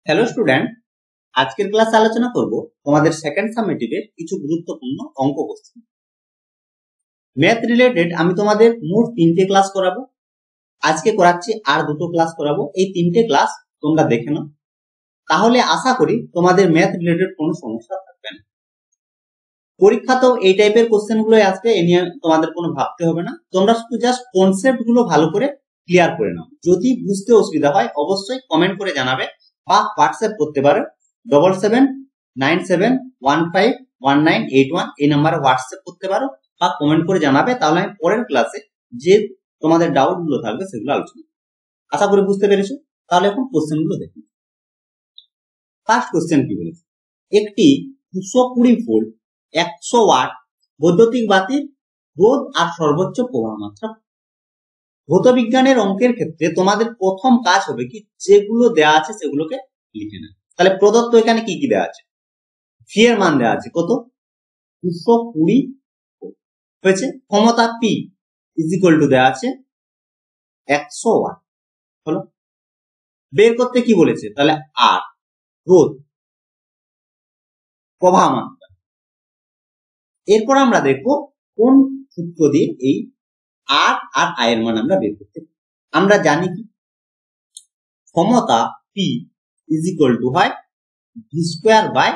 Hello student, আজকের ক্লাসে আলোচনা করব তোমাদের সেকেন্ড সামেটিভের কিছু গুরুত্বপূর্ণ অঙ্ক কোশ্চেন। ম্যাথ রিলেটেড আমি তোমাদের মোট 3টে ক্লাস করাবো। আজকে করাচ্ছি আর 2টো ক্লাস করাবো। এই 3টে ক্লাস তোমরা দেখে নাও, তাহলে আশা করি তোমাদের ম্যাথ রিলেটেড কোনো সমস্যা থাকবে না। পরীক্ষাতেও এই টাইপের কোশ্চেন গুলো আসবে, এ নিয়ে তোমাদের কোনো ভাবতে হবে না। তোমরা শুধু জাস্ট কনসেপ্ট গুলো ভালো করে ক্লিয়ার করে নাও। যদি বুঝতে অসুবিধা হয় অবশ্যই কমেন্ট করে জানাবে বা হোয়াটসঅ্যাপ করতে পারো 7797151981 এই নাম্বারে হোয়াটসঅ্যাপ করতে পারো বা কমেন্ট করে জানাবে। তাহলে আমি পরের ক্লাসে যে তোমাদের ডাউট গুলো থাকবে সেগুলো আলোচনা করব। আশা করি বুঝতে পেরেছো। তাহলে এখন কোশ্চেন গুলো দেখুন। ফার্স্ট কোশ্চেন কি বলেছে, একটি 220 ভোল্ট 100 ওয়াট বৈদ্যুতিক বাতির রোধ আর সর্বোচ্চ প্রবাহ মাত্রা। ভৌত বিজ্ঞানের অঙ্কের ক্ষেত্রে তোমাদের প্রথম কাজ হবে কি, যেগুলো দেওয়া আছে সেগুলোকে লিখে নেয়। তাহলে প্রদত্ত এখানে কি কি দেওয়া আছে, ভি এর মান দেওয়া আছে কত 220 হয়েছে, ক্ষমতা পি ইজ ইকুয়াল টু দেওয়া আছে 100 ওয়াট হলো। বের করতে কি বলেছে, তাহলে আর রোধ প্রবাহ মাত্রা। এরপর আমরা দেখবো কোন সূত্র দিয়ে এই আর আর আই এর মান আমরা বের করতে পারি। আমরা জানি কি ক্ষমতা পি ইজ ইকুয়াল টু হয় ভি স্কোয়ার বাই,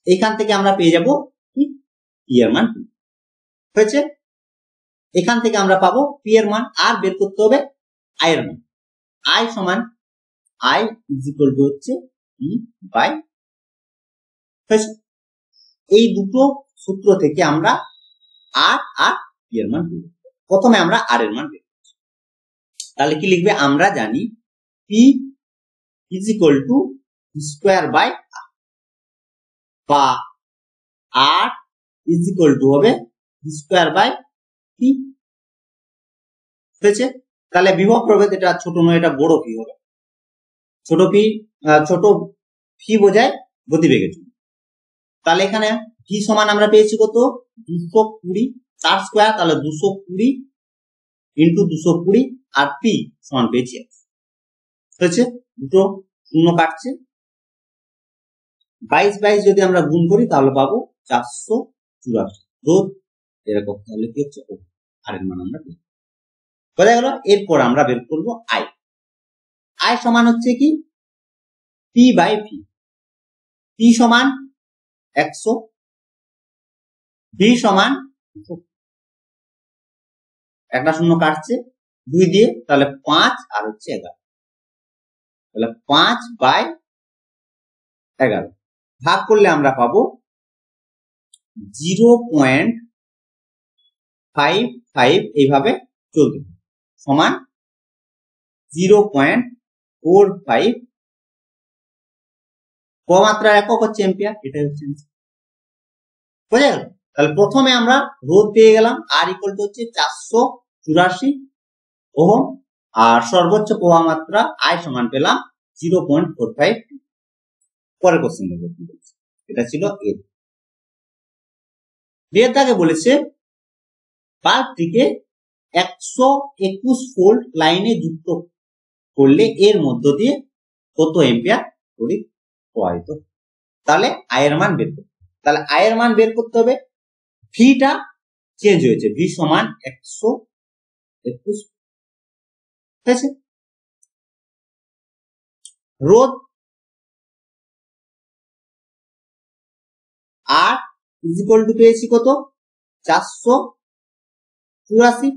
এখান থেকে আমরা পেয়ে যাব কি পি এর মান হয়েছে। এখান থেকে আমরা পাবো পি এর মান, আর বের করতে হবে আই এর মান। আই সমান আই ইজ ইকুয়াল টু হচ্ছে পি বাই হয়েছে। এই দুটো সূত্র থেকে আমরা আর আর পি এর মান বের করব। প্রথমে আমরা আর এর মান বের করছি, তাহলে কি লিখবে, আমরা জানি P is equal to square by বা আর ইজ ইকুয়াল টু হবে স্কোয়ার বাই পি হয়েছে। তাহলে বিভব প্রভেদ, এটা ছোট নয় এটা বড় পি হবে। ছোট ভি বোঝায় গতিবেগের জন্য। তাহলে এখানে ভি সমান আমরা পেয়েছি কত 220 তার স্কোয়ার, তাহলে 220 ইন্টু 220 আর পি সমান পেয়েছি হয়েছে। দুটো শূন্য কাটছে, 22 যদি আমরা গুণ করি তাহলে পাবো 484 রোধ এরকম। তাহলে কি হচ্ছে আর এর মান আমরা বোঝা গেল। এরপর আমরা বের করবো আই। আই সমান হচ্ছে কি পি বাই ভি। পি সমান 100, ভি সমান একটা শূন্য কাটছে 2 দিয়ে, তাহলে 5 আর হচ্ছে 11, তাহলে 5 বাই 11 ভাগ করলে আমরা পাবো 0.55 এইভাবে চলতে সমান 0.45। মাত্রার একক হচ্ছে এম্পিয়ার, এটাই হচ্ছে বোঝা গেল। তাহলে প্রথমে আমরা রোধ পেয়ে গেলাম আর ইকুয়াল টু হচ্ছে 484 ওহম, আর সর্বোচ্চ প্রবাহ মাত্রা আই সমান পেলাম 0.45। পরের কোশ্চেন দেখব, এটা ছিল এ। এর দাগে বলেছে বাল্বটিকে 121 ভোল্ট লাইনে যুক্ত করলে এর মধ্য দিয়ে কত এম্পিয়ার তড়িৎ প্রবাহিত। তাহলে আই এর মান বের করতে, তাহলে আই এর মান বের করতে হবে। ভিটা চেঞ্জ হয়েছে, ভি সমান 121 হয়েছে। রোধ আর ইজ ইকুয়াল টু পেয়েছি কত 484,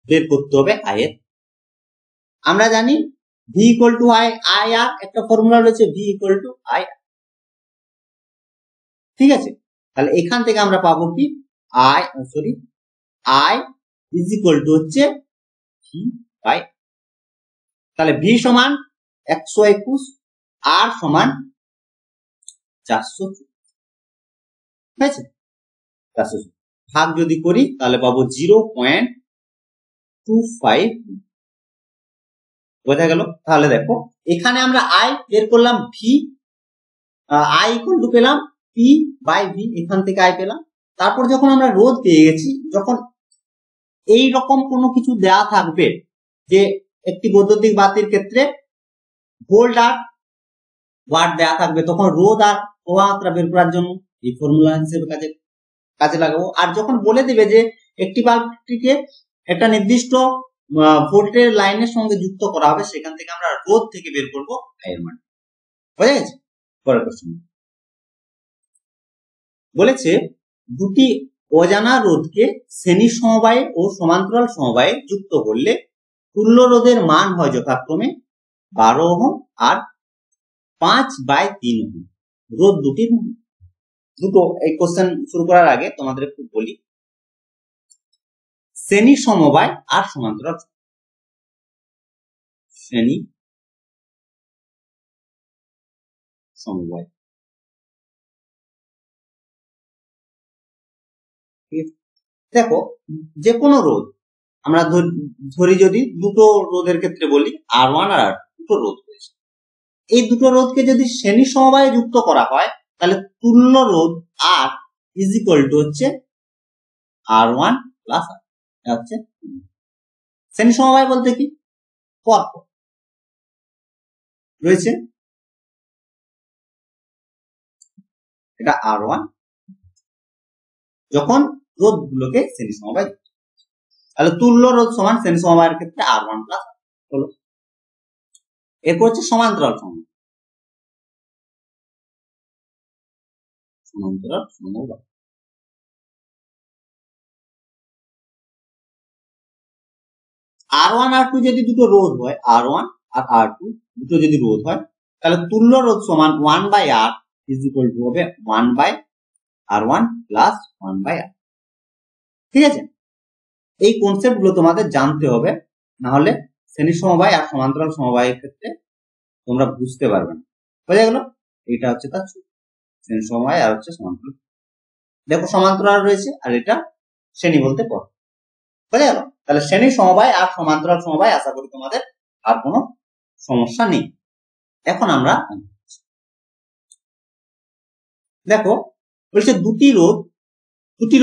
বের করতে হবে আই এর। আমরা জানি ভি ইকুয়াল টু আই আর, একটা ফর্মুলা রয়েছে ভি ইকুয়াল টু আই, ঠিক আছে। তাহলে এখান থেকে আমরা পাবো কি আই ইজ ইকুয়াল টু হচ্ছে ভি বাই, তাহলে ভি সমান 121 আর সমান 400 হয়েছে। 400 ভাগ যদি করি তাহলে পাবো 0.25 বোঝা গেল। তাহলে দেখো এখানে আমরা আই বের করলাম, ভি আই ইকুয়াল টু পেলাম পি বাই ভি, এখান থেকে আই পেলাম। তারপর যখন আমরা রোধ পেয়ে গেছি, যখন এই রকম কোনো কিছু দেয়া থাকবে যে একটি বৈদ্যুতিক বাতির ক্ষেত্রে ভোল্ট আর ওয়াট দেওয়া থাকবে, তখন রোধ আর প্রবাহ মাত্রা বের করার জন্য এই ফর্মুলা হিসেবে কাজে লাগাবো। আর যখন বলে দিবে যে একটি বাল্বটিকে একটা নির্দিষ্ট ভোল্টের লাইনের সঙ্গে যুক্ত করা হবে, সেখান থেকে আমরা রোধ থেকে বের করবো আই এর মান। বোঝা গেছে? পরের প্রশ্ন বলেছে দুটি অজানা রোধকে শ্রেণী সমবায়ে ও সমান্তরাল সমবায়ে যুক্ত করলে তুল্য রোধের মান হয় যথাক্রমে 12 ওহম আর 5/3 ওহম। রোধ দুটো এই কোশ্চেন শুরু করার আগে তোমাদের একটু বলি, শ্রেণী সমবায় আর সমান্তরাল শ্রেণী সমবায়। দেখো যে কোনো রোধ আমরা ধরি, যদি দুটো রোধের ক্ষেত্রে বলি R1 আর R2 দুটো রোধ রয়েছে, এই দুটো রোধকে যদি শ্রেণী সমবায়ে যুক্ত করা হয় তাহলে তুল্য রোধ R ইজ ইকুয়াল টু হচ্ছে R1 প্লাস R হচ্ছে শ্রেণী সমবায় বলতে কি পরপর রয়েছে, এটা R1 যখন রোধ গুলোকে শ্রেণী সমবায়, তাহলে তুল্য রোধ সমান শ্রেণী সমবায়ের ক্ষেত্রে R1 প্লাস হলো। এরপর হচ্ছে সমান্তরাল সমবায়। সমান্তরাল সমবায় R1 R2 যদি দুটো রোধ হয়, R1 আর R2 দুটো যদি রোধ হয়, তাহলে তুল্য রোধ সমান 1/R ইজ ইকুয়াল টু হবে 1/R1 প্লাস 1/R। ঠিক আছে? এই কনসেপ্ট গুলো তোমাদের জানতে হবে, না হলে শ্রেণী সমবায় আর সমান্তরাল সমবায়ের ক্ষেত্রে তোমরা বুঝতে পারবে না। বোঝা গেল? এটা হচ্ছে তার শ্রেণী সমবায় আর হচ্ছে সমান্তরাল। দেখো সমান্তরাল রয়েছে আর এটা শ্রেণী বলতে পর। বোঝা গেল? তাহলে শ্রেণী সমবায় আর সমান্তরাল সমবায়, আশা করি তোমাদের আর কোনো সমস্যা নেই। এখন আমরা দেখো বলছে দুটি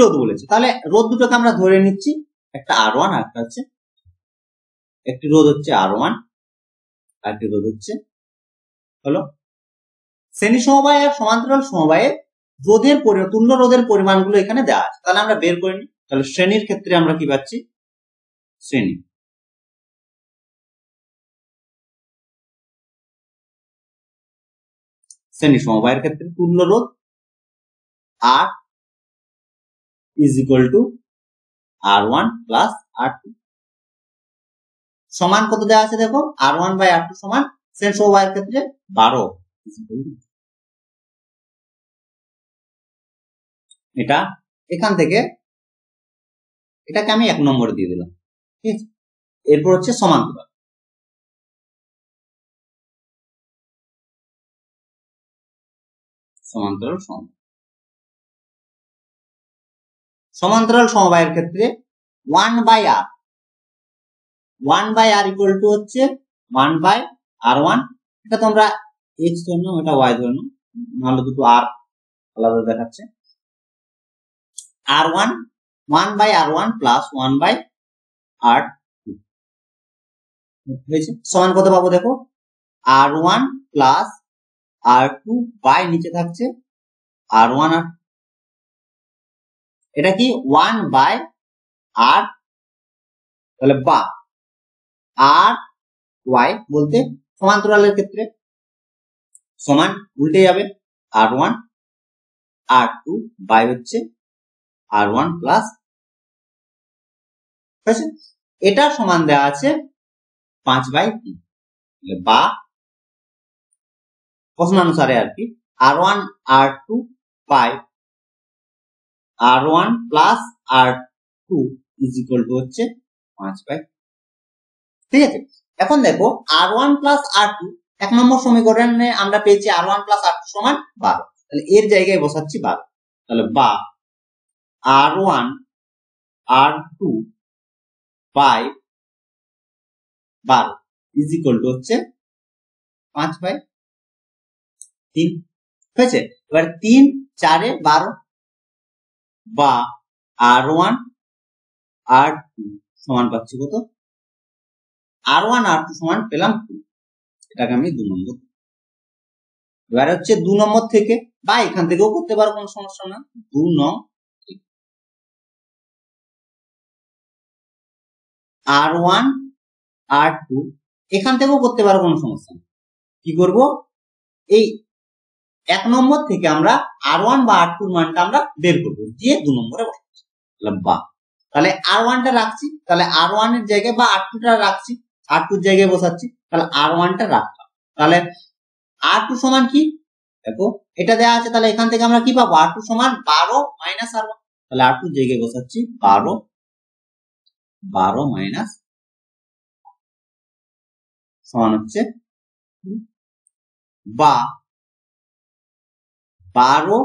রোধ বলেছে, তাহলে রোধ দুটোকে আমরা ধরে নিচ্ছি, একটা R1 আর একটা হচ্ছে, একটি রোধ হচ্ছে R1 আর একটি রোধ হচ্ছে হলো শ্রেণী সমবায় আর সমান্তরাল সমবায়ে রোধের তুল্য রোধের পরিমাণগুলো এখানে দেওয়া আছে, তাহলে আমরা বের করে নিই। তাহলে শ্রেণীর ক্ষেত্রে আমরা কি পাচ্ছি, শ্রেণী সমবায়ের ক্ষেত্রে তুল্য রোধ R is equal two R1 plus R2 সমান কত দেওয়া আছে দেখো, R1/R2 সমান শ্রেণী সমবায়ের ক্ষেত্রে 12। এটা এখান থেকে এটাকে আমি 1 নম্বর দিয়ে দিলাম। ঠিক আছে? এরপর হচ্ছে সমান্তরাল। সমান্তরাল সমবায়ের ক্ষেত্রে 1/R ইকুয়াল টু হচ্ছে 1/R1। এটা তোমরা X ধরে নাও, এটা Y ধরে নাও, নাহলে দুটো R আলাদা দেখাচ্ছে। R1 1/R1 প্লাস 1/R2 হয়েছে, সমান কত পাবো দেখো, R1 প্লাস R2 বাই নিচে থাকছে R1 আর এটা কি 1/R, তাহলে বা R Y বলতে সমান্তরালের ক্ষেত্রে সমান উল্টে যাবে, R1 R2 বাই হচ্ছে R1 প্লাস, ঠিক আছে? এটা সমান দেওয়া আছে 5/3, বা প্রশ্নানুসারে আর কি R1 R2 by R1 plus R2 is equal to হচ্ছে 5/3। ঠিক আছে? এখন দেখো R1 প্লাস R2 1 নম্বর সমীকরণে আমরা পেয়েছি R1 প্লাস R2 সমান 12, তাহলে এর জায়গায় বসাচ্ছি 12, তাহলে বা R1 R2 by 12 is equal to হচ্ছে 5/3। হয়েছে? এবার 3 4 12 বা R1 R2 সমান পাচ্ছি কত, R1 R2 সমান পেলাম 2, এটাকে আমি 2 নম্বর। এবার হচ্ছে 2 নম্বর থেকে বা এখান থেকেও করতে পারো, কোনো সমস্যা না। 2 নং R1 R2 এখান থেকেও করতে পারো, কোনো সমস্যা না। কি করব, এই 1 নম্বর থেকে আমরা R1 বা R2 এর মানটা আমরা বের করব, দিয়ে 2 নম্বরে বসাচ্ছি। বা তাহলে R1 টা রাখছি, তাহলে R1 এর জায়গায়, বা R2 টা রাখছি, R2 এর জায়গায় বসাচ্ছি, তাহলে R1 টা রাখলাম। তাহলে R2 সমান কি, দেখো এটা দেওয়া আছে, তাহলে এখান থেকে আমরা কি পাবো, R2 সমান 12 মাইনাস R1, তাহলে R2 এর জায়গায় বসাচ্ছি 12 মাইনাস সমান হচ্ছে, বা 12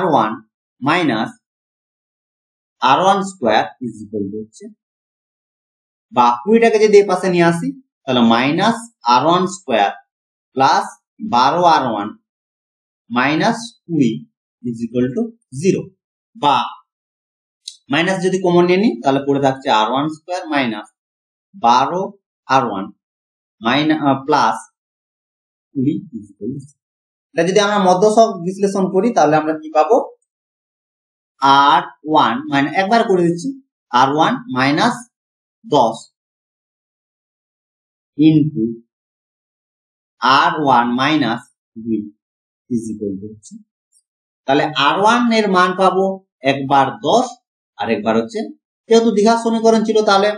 R1 minus R1 square is equal to হচ্ছে, বা 20টাকে যদি এই পাশে নিয়ে আসি, তাহলে minus R1 square plus 12 R1 minus 20 is equal two 0, বা মাইনাস যদি কমন নিয়ে নিই, তাহলে পড়ে থাকছে R1 square minus 12 R1 minus plus 20 is equal two 0। এটা যদি আমরা মধ্যসহগ বিশ্লেষণ করি, তাহলে আমরা কি পাবো, R1 মাইনাস, একবার করে দিচ্ছি, R1 minus 10 into R1 minus 2 is equal to হচ্ছে, তাহলে R1 এর মান পাবো একবার 10 আর একবার হচ্ছে, যেহেতু দ্বিঘাত সমীকরণ ছিল, তাহলে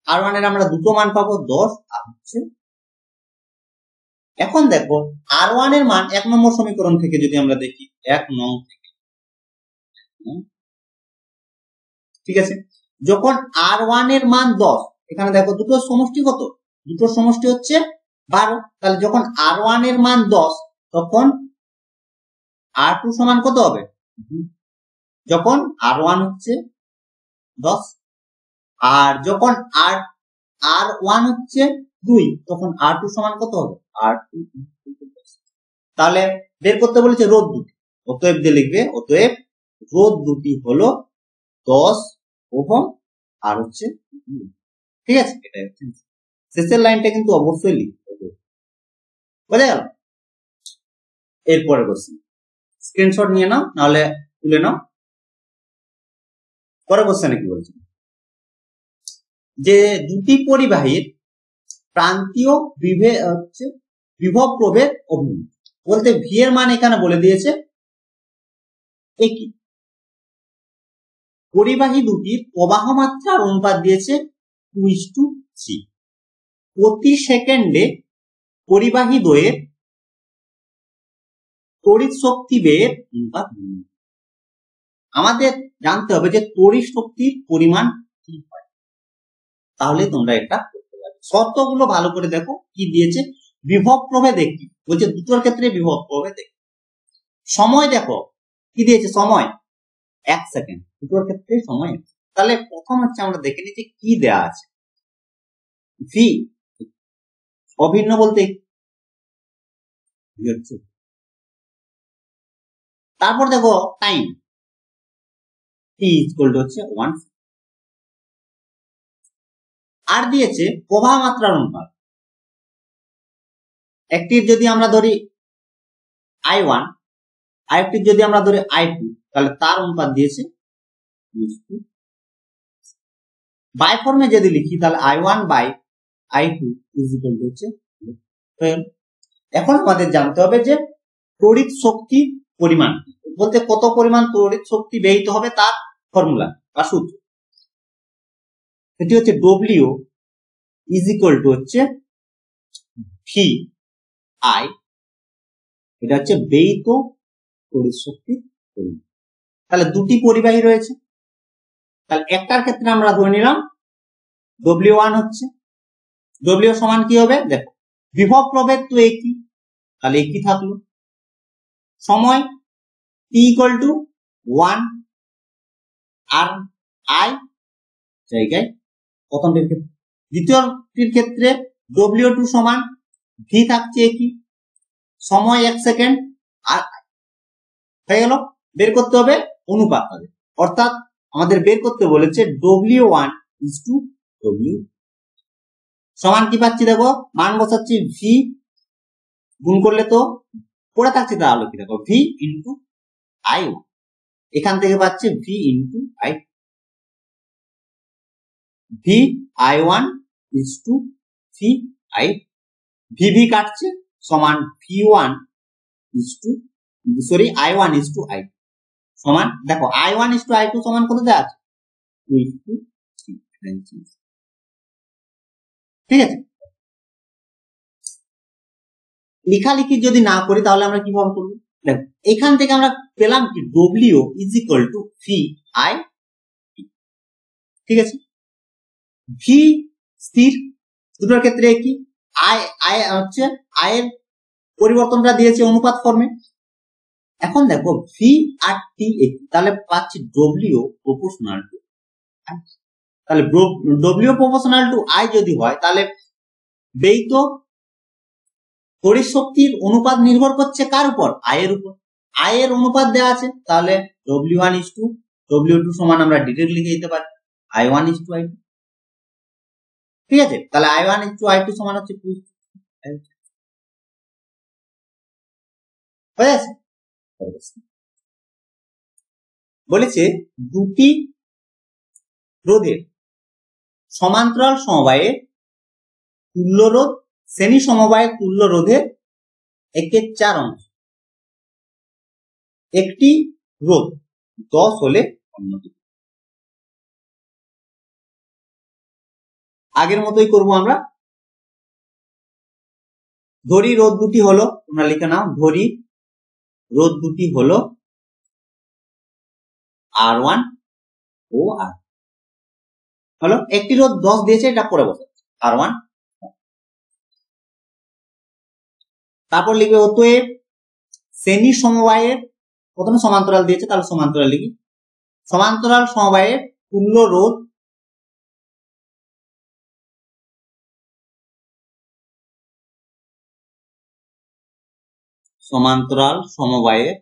R1 এর আমরা দুটো মান পাবো, 10 আর হচ্ছে। এখন দেখো R1 এর মান 1 নম্বর সমীকরণ থেকে যদি আমরা দেখি, 1 নং থেকে, ঠিক আছে, যখন R1 এর মান 10, এখানে দেখো দুটো সমষ্টি কত, দুটো সমষ্টি হচ্ছে 12, তাহলে যখন R1 এর মান 10, তখন R2 সমান কত হবে, যখন R1 হচ্ছে 10, আর যখন R1 হচ্ছে 2, তখন R2 সমান কত হবে, R2। তাহলে বের করতে বলেছে রোধ দুটি, অতএব যে লিখবে, অতএব রোধ দুটি হলো 10 ওহম আর হচ্ছে, ঠিক আছে, এটা হচ্ছে শেষের লাইনটা কিন্তু অবশ্যই লিখতে হবে, বোঝা গেল। এরপরে কোশ্চেন স্ক্রিনশট নিয়ে নাও, নাহলে তুলে নাও। পরে কোশ্চেনে কি বলছে, যে দুটি পরিবাহীর প্রান্তীয় বিভব প্রভেদ অভিন্ন, বলতে ভি এর মান এখানে বলে দিয়েছে একই, পরিবাহী দুটির প্রবাহ মাত্রার অনুপাত দিয়েছে 2:3, প্রতি সেকেন্ডে পরিবাহী দ্বয়ের তড়িৎ শক্তি ব্যয়ের অনুপাত। আমাদের জানতে হবে যে তড়িৎ শক্তির পরিমাণ কি হয়, তাহলে তোমরা এটা করতে পারবে। শর্তগুলো ভালো করে দেখো, কি দিয়েছে, বিভব প্রভেদ একই, বলছে দুটোর ক্ষেত্রে বিভব প্রভেদ একই। সময় দেখো কি দিয়েছে, সময় 1 সেকেন্ড, দুটোর ক্ষেত্রে সময়। তাহলে প্রথম হচ্ছে আমরা দেখে নিচ্ছি কি দেয়া আছে, ভি অভিন্ন বলতে হচ্ছে, তারপর দেখো টাইম টি ইকুয়াল টু হচ্ছে 1, আর দিয়েছে প্রবাহ মাত্রার অনুপাত, একটির যদি আমরা ধরি I1, আরেকটির যদি আমরা ধরি I2, তাহলে তার অনুপাত দিয়েছে, বাই ফর্মে যদি লিখি, তাহলে I1 by I2 is equal to হচ্ছে। এখন আমাদের জানতে হবে যে তড়িৎ শক্তি পরিমাণ, বলতে কত পরিমাণ তড়িৎ শক্তি ব্যয়িত হবে তার ফর্মুলা বা সূত্র, এটি হচ্ছে W ইজ ইকুয়াল টু হচ্ছে ভি আই, এটা হচ্ছে ব্যয়িত তড়িৎ শক্তি পরিমাণ। তাহলে দুটি পরিবাহী রয়েছে, তাহলে একটার ক্ষেত্রে আমরা ধরে নিলাম W1 হচ্ছে, W সমান কি হবে, দেখো বিভব প্রভেদ তো একই, তাহলে একই থাকলো, সময় T ইকুয়াল টু 1, আর I জায়গায় প্রথমটির ক্ষেত্রে, দ্বিতীয়টির ক্ষেত্রে W2 সমান ভি থাকছে একই, সময় 1 সেকেন্ড, আর হয়ে গেল। বের করতে হবে অনুপাত, অর্থাৎ আমাদের বের করতে বলেছে W1 is to W, সমান কি পাচ্ছি দেখো, মান বসাচ্ছি ভি, গুণ করলে তো পড়ে থাকছে, তাহলে কি দেখো ভি ইন্টু আই ওয়ান, এখান থেকে পাচ্ছি V into I, V I one is to V I, V V কাটছে সমান V one is to sorry I one is to I সমান, দেখো I one is to I two সমান কত দেওয়া আছে, ঠিক আছে। লেখালেখি যদি না করি তাহলে আমরা কিভাবে করবো, দেখো এখান থেকে আমরা পেলাম কি W is equal to V I, ঠিক আছে। ভি স্থির, দুটোর ক্ষেত্রে কি আই আই হচ্ছে আই এর পরিবর্তনটা দিয়েছে অনুপাত ফর্মে। এখন দেখো ভি আর টি একই, তাহলে পাচ্ছি ডব্লিউ প্রপোর্শনাল টু আই, তাহলে ডব্লিউ প্রপোর্শনাল টু আই যদি হয় তাহলে ব্যয়িত তড়িৎ শক্তির অনুপাত নির্ভর করছে কার উপর, আই এর উপর, আই এর অনুপাত দেওয়া আছে, তাহলে W one is to W two সমান আমরা ডিরেক্ট লিখে দিতে পারি I one is to I two, ঠিক আছে। তাহলে I one is to I two সমান হচ্ছে 2, হয়ে আছে। বলেছে দুটি রোধের সমান্তরাল সমবায়ে তুল্য রোধ, শ্রেণী সমবায়ে তুল্য রোধের 1/4 অংশ, একটি রোধ 10 হলে অন্যটি, আগের মতোই করব আমরা। ধরি রোধ দুটি হলো, তোমরা লিখে নাও, ধরি রোধ দুটি হলো R1 ও R, হলো একটি রোধ 10 দিয়েছে, এটা পরে বসাচ্ছি R1, তারপর লিখবে অতএব শ্রেণী সমবায়ের, প্রথমে সমান্তরাল দিয়েছে তাহলে সমান্তরাল লিখি, সমান্তরাল সমবায়ের তুল্য রোধ সমান্তরাল সমবায়ের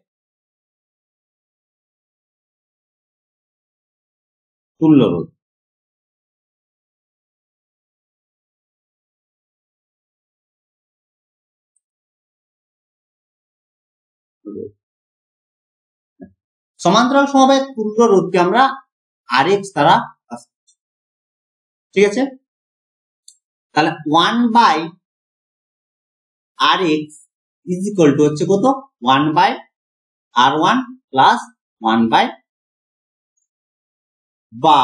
তুল্য রোধ, সমান্তরাল সমবায়ের তুল্য রোধকে আমরা RX দ্বারা, ঠিক আছে। তাহলে 1/RX ইজ ইকুয়াল টু হচ্ছে কত, 1/R1 প্লাস 1/, বা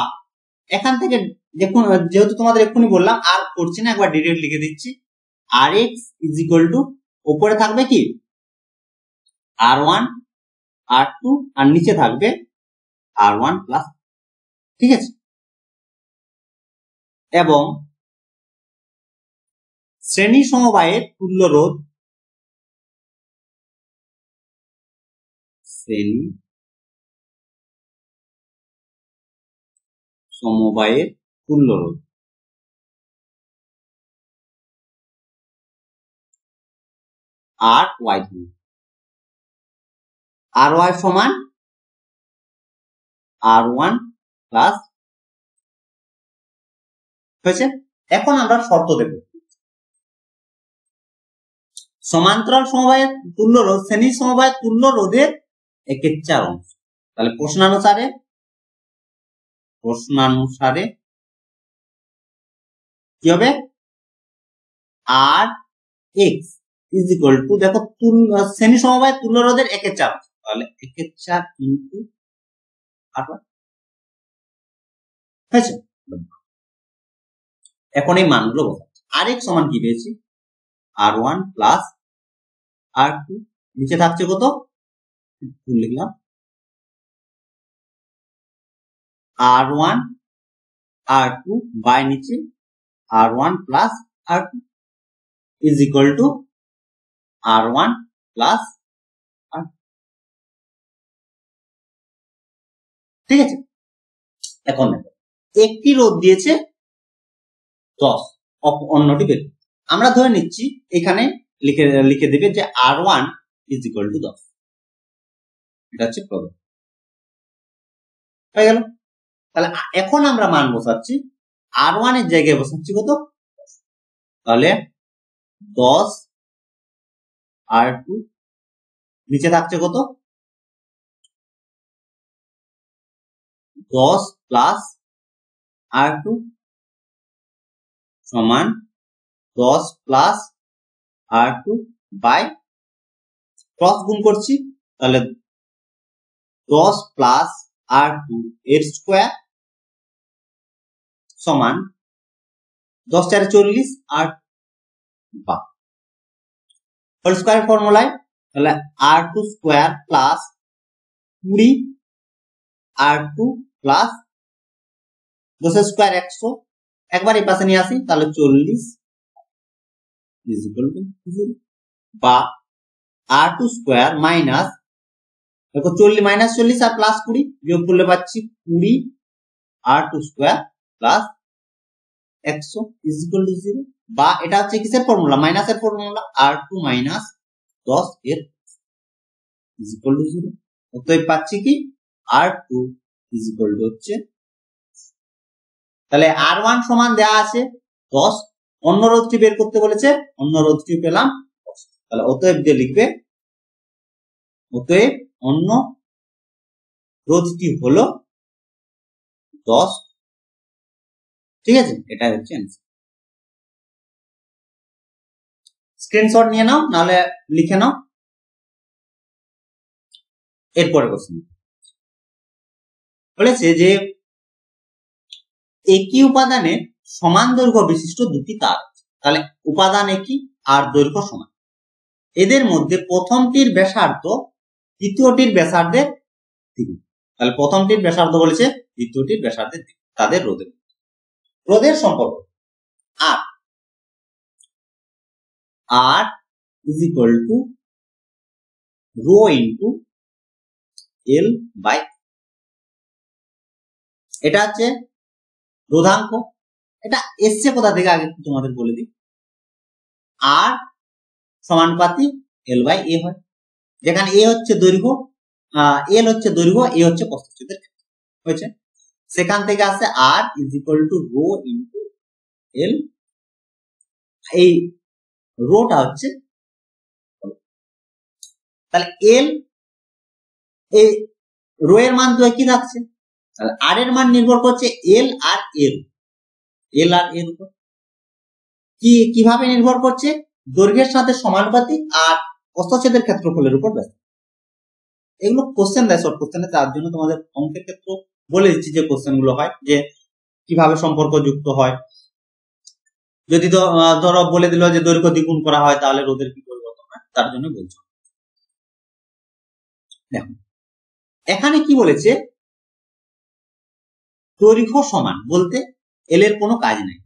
এখান থেকে দেখুন, যেহেতু তোমাদের এক্ষুনি বললাম আর করছি না, একবার ডিরেক্ট লিখে দিচ্ছি, RX ইজ ইকুয়াল টু উপরে থাকবে কি R1 R2 আর নিচে থাকবে R1 প্লাস, ঠিক আছে। এবং শ্রেণী সমবায়ের তুল্য রোধ, শ্রেণী সমবায়ের তুল্য রোধ আর ওয়াই, আর ওয়াই সমান R1 প্লাস, হয়েছে। এখন আমরা শর্ত দেব, সমান্তরাল সমবায়ের তুল্য রোধ শ্রেণী সমবায়ের তুল্য রোধের 1/4 অংশ, তাহলে প্রশ্নানুসারে কি হবে, RX ইজ ইকুয়াল টু, দেখো শ্রেণী সমবায়ের তুল্য রোধের 1/4 অংশ, তাহলে 1/4 ইন্টু R1, হয়েছে। এখন এই মানগুলো বসাচ্ছি, RX সমান কি পেয়েছি R1 প্লাস R2, নিচে থাকছে কত লিখলাম R1 R2 বাই নিচে R1 plus R2 is equal two R1 plus R2, ঠিক আছে। এখন দেখো একটি রোধ দিয়েছে 10, অন্যটি বের, আমরা ধরে নিচ্ছি এখানে লিখে দেবে যে R1 ইজ ইকুয়াল টু 10, এটা হচ্ছে প্রদত্ত, হয়ে গেল। তাহলে এখন আমরা মান বসাচ্ছি, R1 এর জায়গায় বসাচ্ছি কত, তাহলে 10 R2 নিচে থাকছে কত 10 প্লাস R2 সমান 10 প্লাস R2 বাই ক্রস গুণ করছি তাহলে 10 প্লাস R2 এর স্কোয়ার সমান 10 4 40 আর বা হোল স্কোয়ার ফর্মুলায় তাহলে R2 square plus 20 R2 plus 10 square 100 একবার এই পাশে নিয়ে আসি তাহলে 40 ইজ ইকুয়াল টু 0 বা R2 স্কোয়ার মাইনাস দেখো 40 মাইনাস 40 আর প্লাস 20 বিয়োগ করলে পাচ্ছি 20 R2 square plus 100 is equal two 0 বা এটা হচ্ছে কিসের ফর্মুলা মাইনাসের ফর্মুলা R2 মাইনাস 10 এর ইজ ইকুয়াল টু 0 অতএব পাচ্ছি কি R2 ইজ ইকুয়াল টু হচ্ছে তাহলে R1 সমান দেয়া আছে 10 অন্য রোধটি বের করতে বলেছে অন্য রোধটি পেলাম তাহলে অতএব দিয়ে লিখবে অতএব অন্য রোধটি হলো 10 ঠিক আছে এটা হচ্ছে অ্যান্সার স্ক্রিনশট নিয়ে নাও নাহলে লিখে নাও এরপরে কোশ্চেন বলেছে যে একই উপাদানে সমান দৈর্ঘ্য বিশিষ্ট দুটি তার তাহলে উপাদান একই আর দৈর্ঘ্য সমান এদের মধ্যে প্রথমটির ব্যাসার্ধ দ্বিতীয়টির ব্যাসার্ধের দ্বিগুণ তাহলে প্রথমটির ব্যাসার্ধ বলেছে দ্বিতীয়টির ব্যাসার্ধের দ্বিগুণ তাদের রোধের সম্পর্ক R is equal to rho into L by এটা হচ্ছে রোধাঙ্ক এটা এসছে কোথা থেকে আগে তোমাদের বলে দিই R সমানুপাতিক L by A হয় যেখানে A হচ্ছে দৈর্ঘ্য L হচ্ছে দৈর্ঘ্য A হচ্ছে প্রস্থচ্ছেদের ক্ষেত্র হয়েছে সেখান থেকে আসছে R is equal to rho into L এই রোটা হচ্ছে তাহলে এল এই রো এর মান তো একই থাকছে তাহলে আর এর মান নির্ভর করছে এল আর এর উপর কিভাবে নির্ভর করছে দৈর্ঘ্যের সাথে সমানুপাতিক আর প্রস্থচ্ছেদের ক্ষেত্রফলের উপর ব্যস্ত এগুলো কোশ্চেন দেয় শর্ট কোশ্চেনে তার জন্য তোমাদের অঙ্কের ক্ষেত্র বলে দিচ্ছি যে কোশ্চেন গুলো হয় যে কিভাবে সম্পর্ক যুক্ত হয় যদি ধরো বলে দিল যে দৈর্ঘ্য দ্বিগুণ করা হয় তাহলে রোধের কি পরিবর্তন হয় তার জন্য বলছো দেখো এখানে কি বলেছে দৈর্ঘ্য সমান বলতে এল এর কোনো কাজ নেই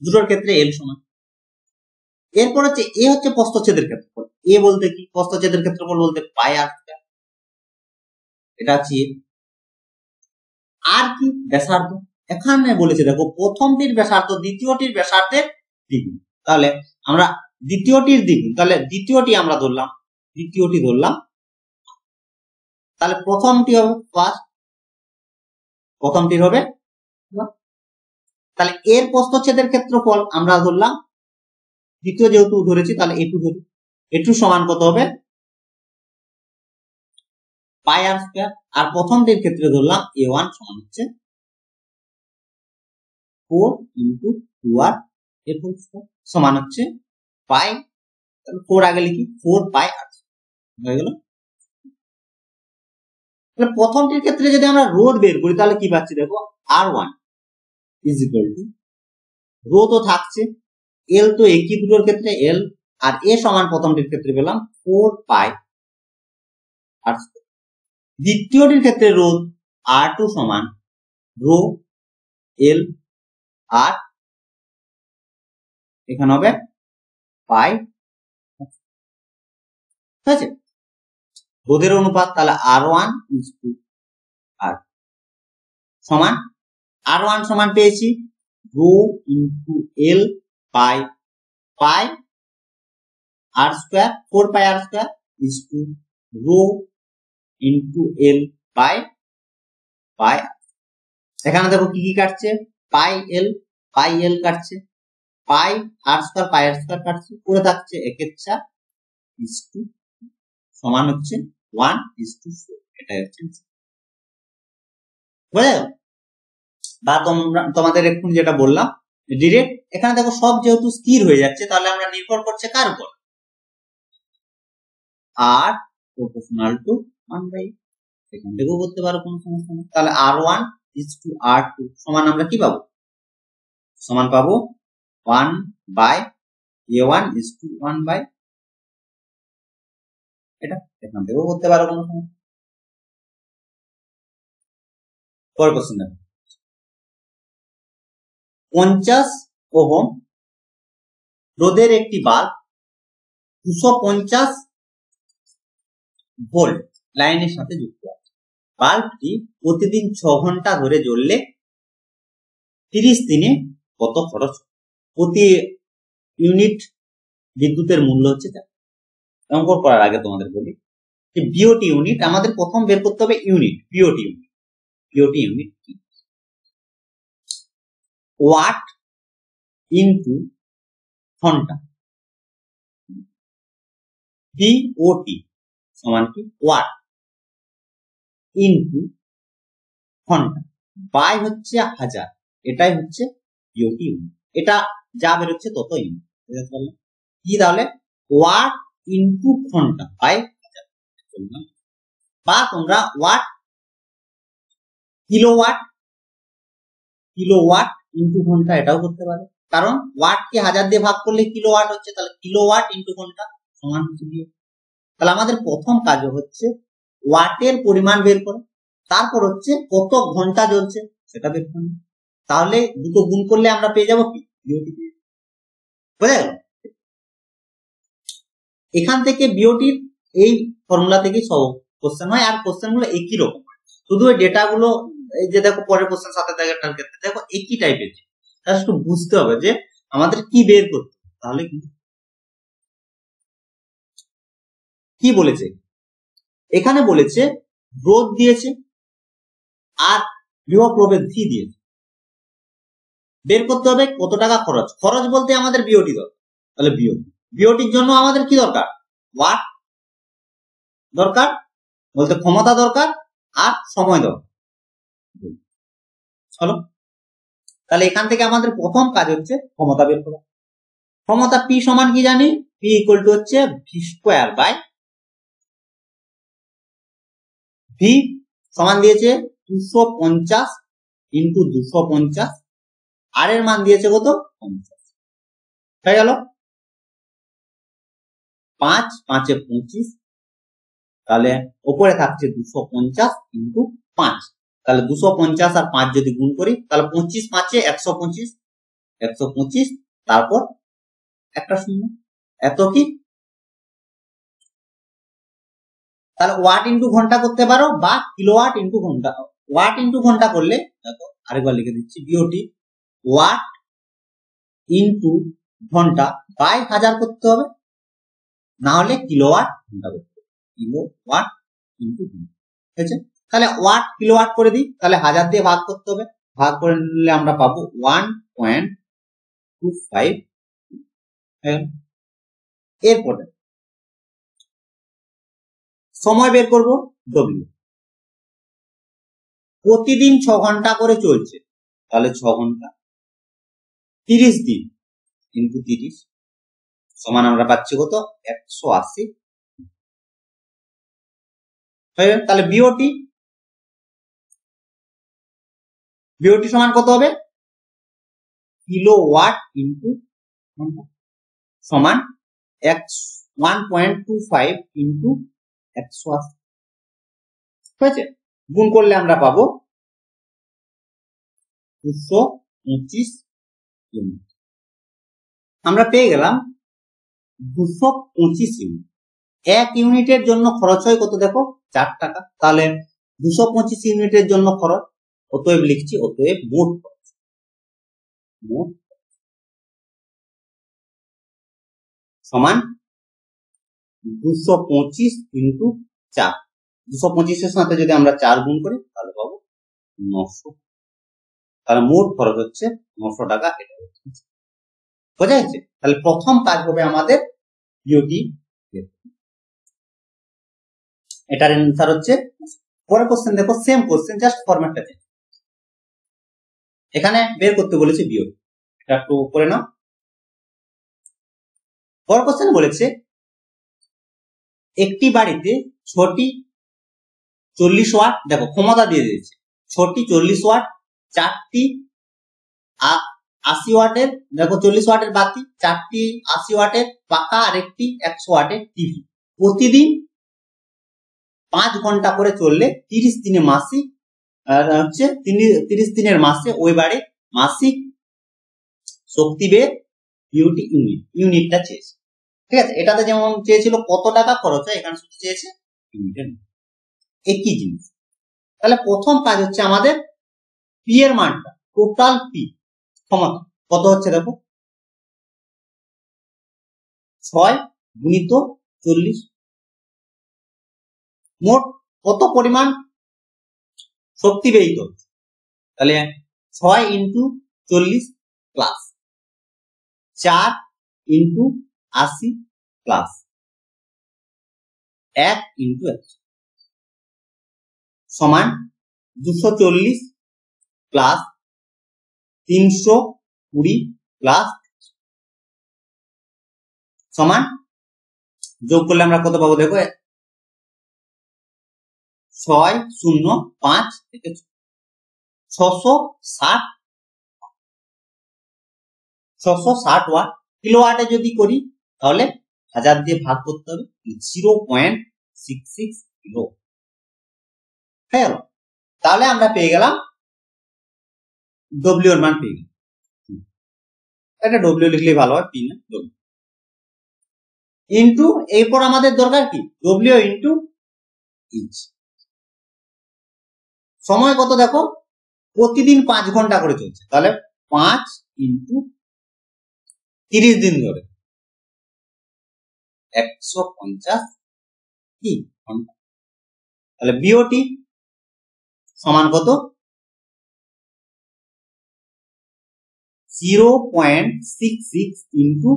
দুটোর ক্ষেত্রে এল সমান এরপর হচ্ছে এ হচ্ছে প্রস্থচ্ছেদের ক্ষেত্রফল এ বলতে কি প্রস্থচ্ছেদের ক্ষেত্রফল বলতে পাই আর এটা হচ্ছে আর কি ব্যাসার্ধ এখানে বলেছে দেখো প্রথমটির ব্যাসার্ধ দ্বিতীয়টির ব্যাসার্ধের দ্বিগুণ তাহলে আমরা দ্বিতীয়টির দ্বিগুণ তাহলে দ্বিতীয়টি আমরা ধরলাম তাহলে প্রথমটি হবে ফার্স্ট প্রথমটির হবে তাহলে এর প্রস্থচ্ছেদের ক্ষেত্রফল আমরা ধরলাম দ্বিতীয় যেহেতু ধরেছি তাহলে এটু ধরি এটু সমান কত হবে পাই আর স্কয়ার আর প্রথমটির ক্ষেত্রে ধরলাম a1 সমান হচ্ছে 4 ইনটু 2r এর হোল স্কয়ার সমান হচ্ছে পাই তাহলে 4 আগে লিখি 4 পাই আর হয়ে গেল তাহলে প্রথমটির ক্ষেত্রে যদি আমরা রোধ বের করি তাহলে কি পাচ্ছি দেখো R1 is equal to rho তো থাকছে এল তো একই দুটোর ক্ষেত্রে এল আর এ সমান প্রথমটির ক্ষেত্রে পেলাম 4 পাই আর দ্বিতীয়টির ক্ষেত্রে রোধ R2 সমান রো এল আর এখানে হবে পাই ঠিক আছে রোধের অনুপাত তাহলে R1 is to R সমান R1 সমান পেয়েছি rho into L pi pi r square 4 pi r square is to rho into L pi pi এখানে দেখো কি কি কাটছে পাই এল কাটছে পাই আর স্কয়ার পাই আর স্কয়ার কাটছে, করে থাকছে 1/4 ইসটু সমান হচ্ছে 1:4। এটাই হচ্ছে বুঝা গেল? বা তোমাদের এখন যেটা বললাম ডিরেক্ট, এখানে দেখো সব যেহেতু স্থির হয়ে যাচ্ছে তাহলে আমরা নির্ভর করছে কার উপর, আর প্রপোর্শনাল টু 1/, এখান থেকেও করতে পারো কোনো সমস্যা নেই। তাহলে R1:R2 সমান আমরা কি পাবো, সমান পাবো 1/A1:1/, এটা এখান থেকেও করতে পারো কোনো সমস্যা। পরের কোশ্চেন দেখো, 50 ওহম রোধের একটি বাল্ব 250 ভোল্ট লাইনের সাথে যুক্ত আছে। বাল্বটি প্রতিদিন 6 ঘন্টা ধরে জ্বললে 30 দিনে কত খরচ? প্রতি ইউনিট বিদ্যুতের মূল্য হচ্ছে। অঙ্ক করার আগে তোমাদের বলি যে বিওটি ইউনিট আমাদের প্রথম বের করতে হবে, unit BOT unit. BOT unit কি? ওয়াট ইনটু ঘন্টা, বিওটি সমান কি ওয়াট ইনটু ঘন্টা বাই হচ্ছে 1000, এটাই হচ্ছে বিওটি ইউনিট। এটা যা বেরোচ্ছে তত ইউনিট। কি তাহলে ওয়াট ইনটু ঘন্টা বাই 1000, বা তোমরা ওয়াট কিলোওয়াট কিলোওয়াট ইনটু ঘন্টা এটাও করতে পারো, কারণ ওয়াটকে 1000 দিয়ে ভাগ করলে কিলোওয়াট হচ্ছে, তাহলে কিলোওয়াট ইনটু ঘন্টা সমান হচ্ছে বিওটি। তাহলে আমাদের প্রথম কাজ হচ্ছে ওয়াটের পরিমাণ বের করা, তারপর হচ্ছে কত ঘন্টা জ্বলছে সেটা বের করা। তাহলে দুটো গুণ করলে আমরা পেয়ে যাবো কি বিওটি। বুঝা গেল? এখান থেকে বিওটির এই ফর্মুলা থেকে সব কোশ্চেন হয়, আর কোশ্চেন গুলো একই রকম, শুধু ওই ডেটা গুলো এই যে দেখো পরের কোশ্চেন 7 ক্ষেত্রে দেখো একই টাইপের, তাহলে একটু বুঝতে হবে যে আমাদের কি বের করতে। তাহলে কি বলেছে এখানে, বলেছে রোধ দিয়েছে আর বিভব প্রভেদ ভি দিয়েছে, বের করতে হবে কত টাকা খরচ। খরচ বলতে আমাদের বিওটি দরকার, তাহলে বিওটির জন্য আমাদের কি দরকার, ওয়াট দরকার বলতে ক্ষমতা দরকার আর সময় দরকার। চলো তাহলে এখান থেকে আমাদের প্রথম কাজ হচ্ছে ক্ষমতা বের করা। ক্ষমতা পি সমান কি জানি, পি ইকুয়াল টু হচ্ছে ভি স্কোয়ার বাই ভি সমান দিয়েছে 250 ইন্টু 250, আর এর মান দিয়েছে কত 50, হয়ে গেল 5 5 25, তাহলে উপরে থাকছে 250 ইন্টু 5, তাহলে 250 আর 5 যদি গুণ করি তাহলে 25 5 125, 125 তারপর একটা শূন্য, এত কি। তাহলে ওয়াট ইন্টু ঘন্টা করতে পারো বা কিলোওয়াট ইন্টু ঘন্টা। ওয়াট ইন্টু ঘন্টা করলে দেখো আরেকবার লিখে দিচ্ছি, বিওটি ওয়াট ইন্টু ঘন্টা বাই 1000 করতে হবে, না হলে কিলোওয়াট ঘন্টা করতে হবে, কিলোওয়াট ইন্টু ঘন্টা হয়েছে। তাহলে ওয়াট কিলোওয়াট করে দিই, তাহলে 1000 দিয়ে ভাগ করতে হবে, ভাগ করে নিলে আমরা পাবো 1.25। এরপরে সময় বের করব, ডব্লিউ প্রতিদিন 6 ঘন্টা করে চলছে, তাহলে 6 ঘন্টা 30 দিন ইনটু 30 সমান আমরা পাচ্ছি কত 180। তাহলে বিওটি সমান কত হবে, কিলোওয়াট ইনটু ঘন্টা সমান 1.25 ইনটু 180 হয়েছে। গুণ করলে আমরা পাবো 225 ইউনিট। আমরা পেয়ে গেলাম 225 ইউনিট। এক ইউনিটের জন্য খরচ হয় কত দেখো 4 টাকা, তাহলে 225 ইউনিটের জন্য খরচ, অতএব লিখছি অতএব মোট খরচ, মোট সমান 225 ইন্টু 4, 225 এর সাথে যদি আমরা 4 গুণ করি তাহলে পাবো 900, তাহলে মোট খরচ হচ্ছে 900 টাকা। এটা বোঝা যাচ্ছে? তাহলে প্রথম কাজ হবে আমাদের বিওটি। এটার অ্যান্সার হচ্ছে, পরের কোশ্চেন দেখো, সেম কোশ্চেন, জাস্ট ফরম্যাটটা চেঞ্জ। এখানে বের করতে বলেছে বিওটি, এটা একটু করে নাও। পরের কোশ্চেন বলেছে একটি বাড়িতে 6টি 40 ওয়াট, দেখো ক্ষমতা দিয়ে দিয়েছে, 6টি 40 ওয়াট, 4টি 80 ওয়াটের, দেখো 40 ওয়াটের বাতি, 4টি 80 ওয়াটের পাখা আর একটি 100 ওয়াটের টিভি প্রতিদিন 5 ঘন্টা করে চললে 30 দিনে মাসিক হচ্ছে 30 দিনের মাসে ওই বাড়ি মাসিক শক্তি ব্যয় বিওটি ইউনিটটা চেয়েছে। ঠিক আছে, এটাতে যেমন চেয়েছিল কত টাকা খরচ হয়, এখানে শুধু চেয়েছে ইউনিটের, একই জিনিস। তাহলে প্রথম কাজ হচ্ছে আমাদের পি এর মানটা, টোটাল পি ক্ষমতা কত হচ্ছে দেখো, 6 গুণিত 40, মোট কত পরিমাণ শক্তি ব্যয়িত হচ্ছে, তাহলে 6 into 40 plus 4 into 80 plus 1 into 100 সমান 240 প্লাস 320 প্লাস সমান, যোগ করলে আমরা কত পাবো দেখো, 605 থেকে 660 ওয়াট। কিলোওয়াটে যদি করি তাহলে 1000 দিয়ে ভাগ করতে হবে, 0.66 কিলো হয়ে গেল। তাহলে আমরা পেয়ে গেলাম ডব্লিউ এর মান পেয়ে গেলাম। এটা ডব্লিউ লিখলেই ভালো হয়, পি না ডব্লিউ। ইন্টু এরপর আমাদের দরকার কি, ডব্লিউ ইন্টু ইঞ্চ। সময় কত দেখো, প্রতিদিন 5 ঘন্টা করে চলছে, তাহলে 5 ইন্টু 30 দিন ধরে 150 কি ঘন্টা। তাহলে বিওটি সমান কত, 0.66 ইন্টু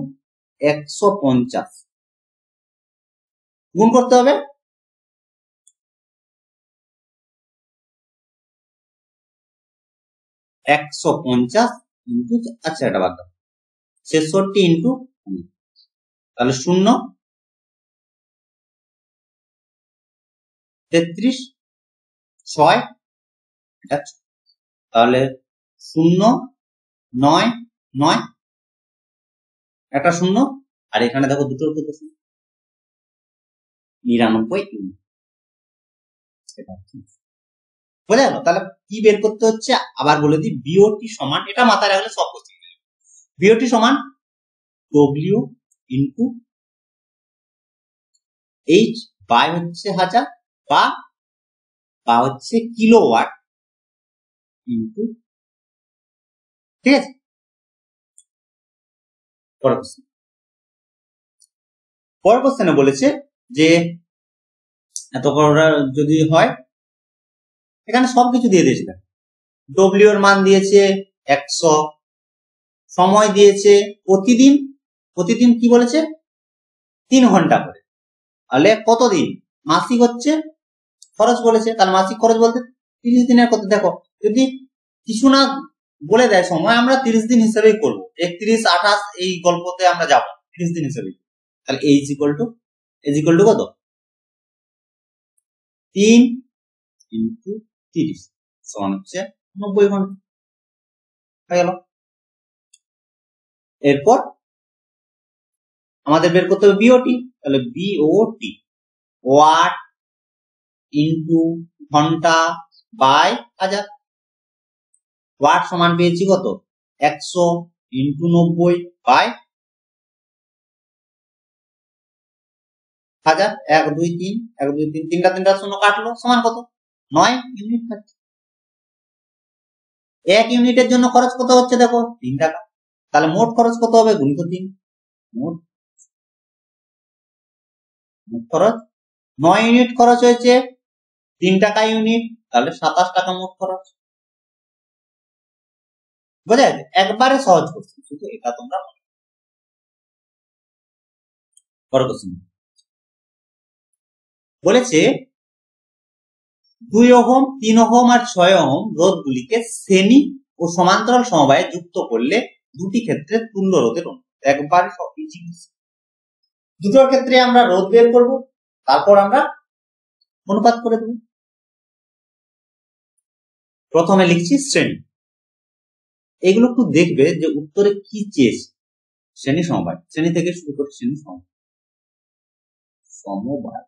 150 গুণ করতে হবে, 150 ইন্টু, আচ্ছা এটা বাদ দাও, 66 ইন্টু, তাহলে 0 33 6, তাহলে 0 9 9 একটা 0, আর এখানে দেখো দুটোর কত, 99 ইউনিট। বোঝা গেল? তাহলে কি বের করতে হচ্ছে আবার বলে দিই, বিওটি সমান, এটা মাথায় রাখলে সব বুঝে যাবে, বিওটি সমান ডব্লিউ ইন্টু এইচ বাই হচ্ছে 1000 বা হচ্ছে কিলোওয়াট ইন্টু, ঠিক আছে। পরের কোশ্চেনে বলেছে যে এত করা যদি হয়, এখানে সবকিছু দিয়ে দিয়েছে, ডব্লিউ এর মান দিয়েছে 100, সময় দিয়েছে প্রতিদিন কি বলেছে 3 ঘন্টা করে, তাহলে কতদিন মাসিক হচ্ছে খরচ বলেছে, তাহলে মাসিক খরচ বলতে 30 দিনের কথা। দেখো যদি কিছু না বলে দেয় সময়, আমরা 30 দিন হিসেবেই করবো, 31 28 এই গল্পতে আমরা যাব 30 দিন হিসেবে। তাহলে এইচ ইকুয়াল টু কত, 3 ইন্টু 30 সমান হচ্ছে 90 ঘন্টা হয়ে গেল। এরপর আমাদের বের করতে হবে বিওটি, তাহলে বিওটি ওয়াট ইন্টু ঘন্টা বাই 1000, ওয়াট সমান পেয়েছি কত, 100 ইন্টু 90 বাই 1000, 1 2 3 1 2 3 তিনটা শূন্য কাটলো, সমান কত 9 ইউনিট থাকছে। 1 ইউনিটের জন্য খরচ কত হচ্ছে দেখো 3 টাকা, তাহলে মোট খরচ কত হবে গুণিত 3, মোট খরচ 9 ইউনিট খরচ হয়েছে 3 টাকা ইউনিট, তাহলে 27 টাকা মোট খরচ। বোঝা যাচ্ছে? একবারে সহজ করছি, শুধু এটা তোমরা পরের কোশ্চেন বলেছে 2 ওহম 3 ওহম আর 6 ওহম রোধগুলিকে শ্রেণী ও সমান্তরাল সমবায়ে যুক্ত করলে দুটি ক্ষেত্রে তুল্য রোধের অনুপাত। একবার সবকিছু দুটোর ক্ষেত্রে আমরা রোধ বের করব, তারপর আমরা অনুপাত করে দেব। প্রথমে লিখছি শ্রেণী। এগুলো একটু দেখবে যে উত্তরে কি চেয়েছে। শ্রেণী সমবায়, শ্রেণী থেকে শুরু করে শ্রেণী সমবায়।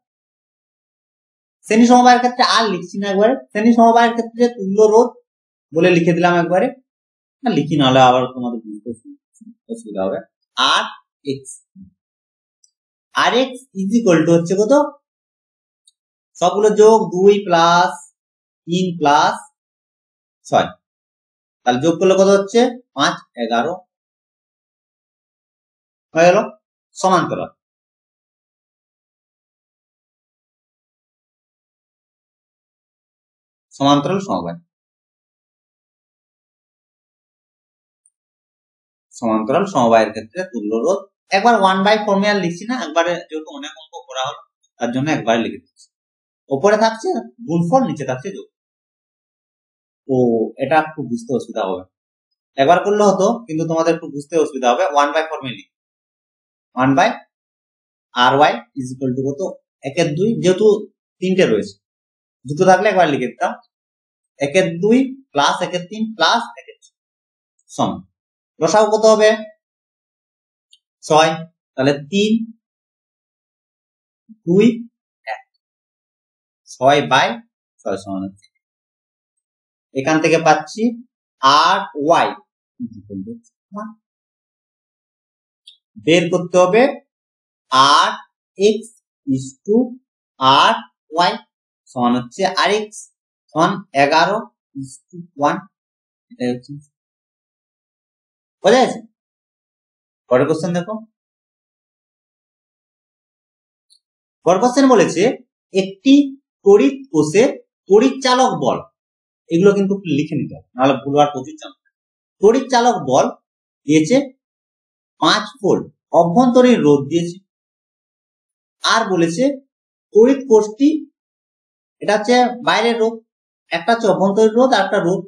শ্রেণী সমবায়ের ক্ষেত্রে আর লিখছি না একবারে। শ্রেণী সমবায়ের ক্ষেত্রে তুল্য রোধ বলে লিখে দিলাম একবারে, না লিখি নাহলে আবার তোমাদের বুঝতে অসুবিধা হবে। আর এক্স ইজ ইকুয়াল টু হচ্ছে কত, সবগুলো যোগ 2 প্লাস 3 প্লাস 6, তাহলে যোগ করলে কত হচ্ছে 5 11 হয়ে গেল। সমান্তরাল সমবায়, সমান্তরাল সমবায়ের ক্ষেত্রে তুল্য রোধ একবার 1/4 ফর্মুলা লিখছি না একবারে, যেহেতু অনেক অঙ্ক করা হলো তার জন্য একবারে লিখে দিচ্ছি। উপরে থাকছে গুণফল, নিচে থাকছে যোগ। ও এটা একটু বুঝতে অসুবিধা হবে, একবার করলে হতো কিন্তু তোমাদের একটু বুঝতে অসুবিধা হবে। 1/4 formula 1/ry is equal two কত 1/2, যেহেতু তিনটে রয়েছে দুটো থাকলে একবার লিখে দিতাম 1/2 প্লাস 1/3 প্লাস 1/6 সমান লসাগু কত হবে 6, তাহলে 3 2 1 6/6 সমান হচ্ছে, এখান থেকে পাচ্ছি 8y বের করতে হবে 8x is to 8y সমান হচ্ছে rx সমান 11 is to 1, এটাই হচ্ছে বোঝা গেছে। পরের কোশ্চেন দেখো, পরের কোশ্চেন বলেছে একটি তড়িৎ কোষের তড়িৎ চালক বল, এগুলো কিন্তু লিখে নিতে হবে নাহলে ভুল হওয়ার প্রচুর চান্স। তড়িৎ চালক বল দিয়েছে 5 ভোল্ট, অভ্যন্তরীণ রোধ দিয়েছে, আর বলেছে তড়িৎ কোষটি, এটা হচ্ছে বাইরের রোধ, একটা হচ্ছে অভ্যন্তরীণ রোধ আর একটা রোধ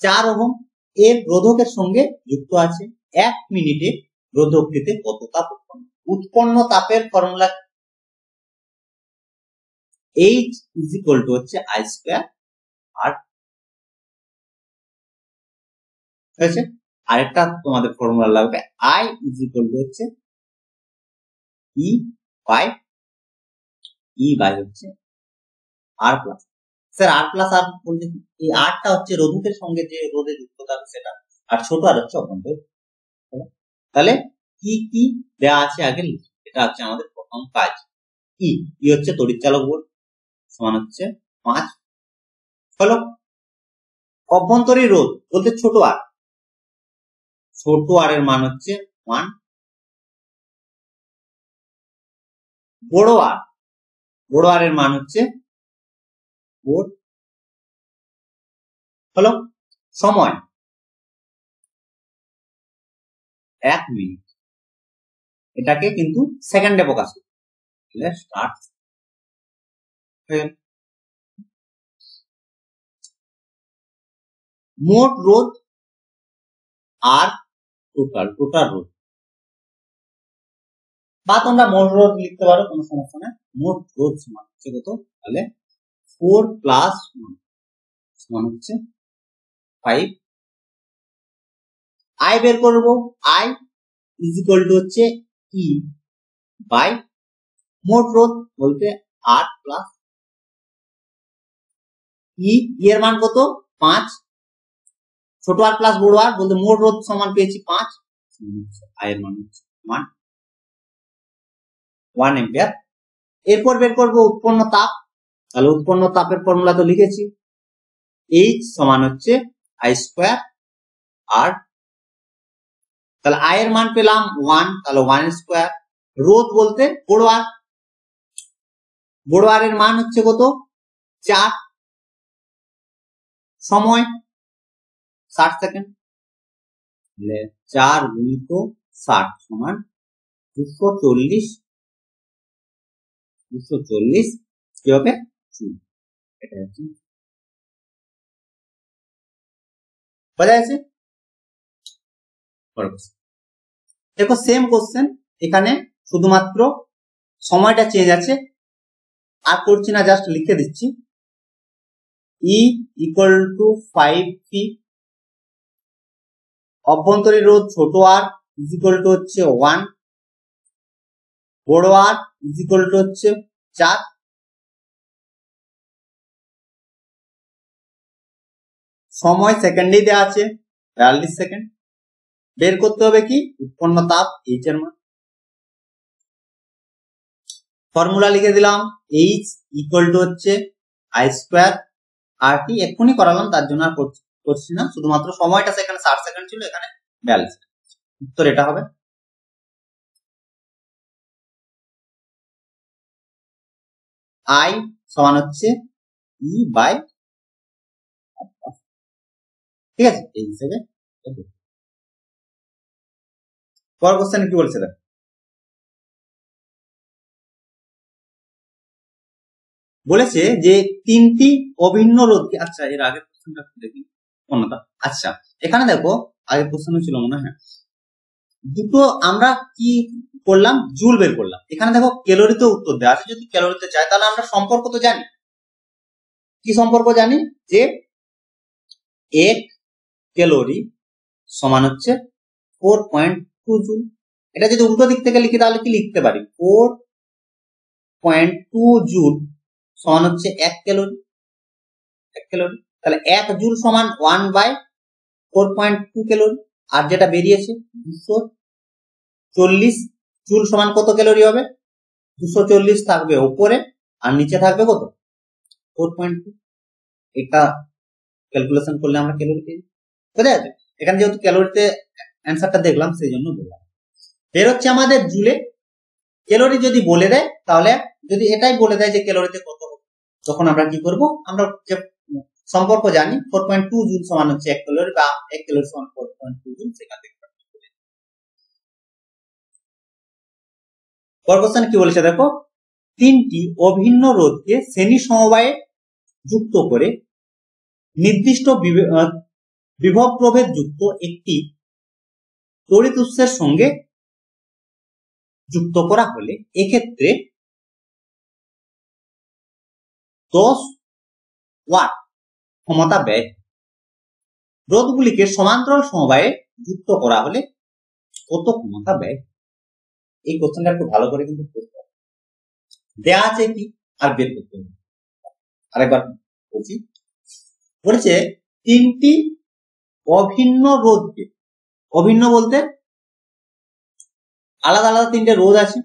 4 ওহম এর রোধকের সঙ্গে যুক্ত আছে। 1 মিনিটে রোধকটিতে কত তাপ উৎপন্ন তাপের formula H is equal to হচ্ছে I স্কয়ার আর হয়েছে। আরেকটা তোমাদের ফর্মুলা লাগবে I ইজ ইকুয়াল টু হচ্ছে E বাই হচ্ছে R plus. Sir R plus r বলতে এই Rটা হচ্ছে রোধকের সঙ্গে যে রোধে যুক্ত থাকবে সেটা, আর ছোট আর হচ্ছে অভ্যন্তরীণ। তাহলে কি কি দেওয়া আছে আগে লিখি, এটা হচ্ছে আমাদের প্রথম কাজ। কি হচ্ছে তড়িৎ চালক বল সমান হচ্ছে 5 হলো। অভ্যন্তরীণ রোধ বলতে ছোট আর এর মান হচ্ছে 1, বড় আর এর মান হচ্ছে 4 হলো। সময় 1 মিনিট, এটাকে কিন্তু সেকেন্ডে প্রকাশ করতে স্টার্ট। মোট রোধ আর টোটাল রোধ, বা তোমরা মোট রোধ লিখতে পারো, কোনো সমস্যা নেই। মোট রোধ সমান হচ্ছে কত, তাহলে 4 প্লাস 1 সমান হচ্ছে 5। I বের করবো, I ইজ ইকুয়াল টু হচ্ছে E বাই মোট রোধ বলতে 8 প্লাস E এর মান কত 5, ছোট আর প্লাস বড় আর বলতে মোট রোধ সমান পেয়েছি 5, I এর মান হচ্ছে 1 এম্পিয়ার। এরপর বের করবো উৎপন্ন তাপ, তাহলে উৎপন্ন তাপের ফর্মুলা তো লিখেছি, H সমান হচ্ছে I স্কয়ার আর, তাহলে I এর মান পেলাম 1, তাহলে 1 স্কয়ার। রোধ বলতে বড় আর এর মান হচ্ছে কত 4, সময় 60 সেকেন্ড, 4 গুণিত 60 সমান 240 কি হবে এটা হচ্ছে বোঝা যাচ্ছে। দেখো সেম কোশ্চেন, এখানে শুধুমাত্র সময়টা চেঞ্জ আছে, আর করছি না, জাস্ট লিখে দিচ্ছি E ইকুয়াল টু 5p, অভ্যন্তরীণ রোধ ছোট r ইজ ইকুয়াল টু হচ্ছে 1, বড় r ইজ ইকুয়াল টু হচ্ছে 4, সময় সেকেন্ডেই দেওয়া আছে 42 সেকেন্ড। বের করতে হবে কি উৎপন্ন তাপ H এর মান। ফর্মুলা লিখে দিলাম H ইকুয়াল টু হচ্ছে I স্কয়ার RT, এক্ষুনি করালাম তার জন্য আর করছি না, শুধুমাত্র সময়টা সেখানে 60 সেকেন্ড ছিল, এখানে 42 সেকেন্ড। উত্তর এটা হবে। I সমান হচ্ছে E বাই, ঠিক আছে, এই হিসেবে। পরের কোশ্চেন কি বলছে দেখো, বলেছে যে তিনটি অভিন্ন রোধকে, আচ্ছা এর আগের কোশ্চেনটা দেখি অন্যটা, আচ্ছা এখানে দেখো আগের কোশ্চেন ছিল মনে হয় দুটো, আমরা কি করলাম জুল বের করলাম, এখানে দেখো ক্যালোরিতে উত্তর দেওয়া আছে, যদি ক্যালোরিতে চাই তাহলে আমরা সম্পর্ক তো জানি, কি সম্পর্ক জানি যে 1 ক্যালোরি সমান হচ্ছে 4.2 জুল। এটা যদি উল্টো দিক থেকে লিখি তাহলে কি লিখতে পারি 4.2 জুল সমান হচ্ছে 1 ক্যালোরি, তাহলে 1 জুল সমান 1 বাই 4.2 ক্যালোরি, আর যেটা বেরিয়েছে 240 জুল সমান কত ক্যালোরি হবে, 240 থাকবে উপরে আর নিচে থাকবে কত 4.2। এটা ক্যালকুলেশন করলে আমরা ক্যালোরি পেয়ে যাই, বুঝা যাচ্ছে। এখানে যেহেতু ক্যালোরিতে অ্যান্সারটা দেখলাম সেই জন্য বললাম। বের হচ্ছে আমাদের জুলে, ক্যালোরি যদি বলে দেয় তাহলে, যদি এটাই বলে দেয় যে ক্যালোরিতে কত হবে, তখন আমরা কি করব, আমরা যে সম্পর্ক জানি 4.2 জুল সমান হচ্ছে 1 ক্যালোরি, বা 1 ক্যালোরি সমান 4.2 জুল, সেখান থেকে। পরের কোশ্চেন কি বলেছে দেখো, তিনটি অভিন্ন রোধকে শ্রেণী সমবায়ে যুক্ত করে নির্দিষ্ট বিভব প্রভেদ যুক্ত একটি তড়িৎ উৎসের সঙ্গে যুক্ত করা হলে এক্ষেত্রে 10 ওয়াট ক্ষমতা ব্যয়। রোধগুলিকে সমান্তরাল সমবায়ে যুক্ত করা হলে কত ক্ষমতা ব্যয়। এই কোশ্চেনটা একটু ভালো করে কিন্তু পড়তে হবে, দেয়া আছে কি আর বের করতে হবে। আরেকবার বলছি, বলেছে তিনটি অভিন্ন রোধকে, অভিন্ন বলতে আলাদা আলাদা তিনটে রোধ আছে,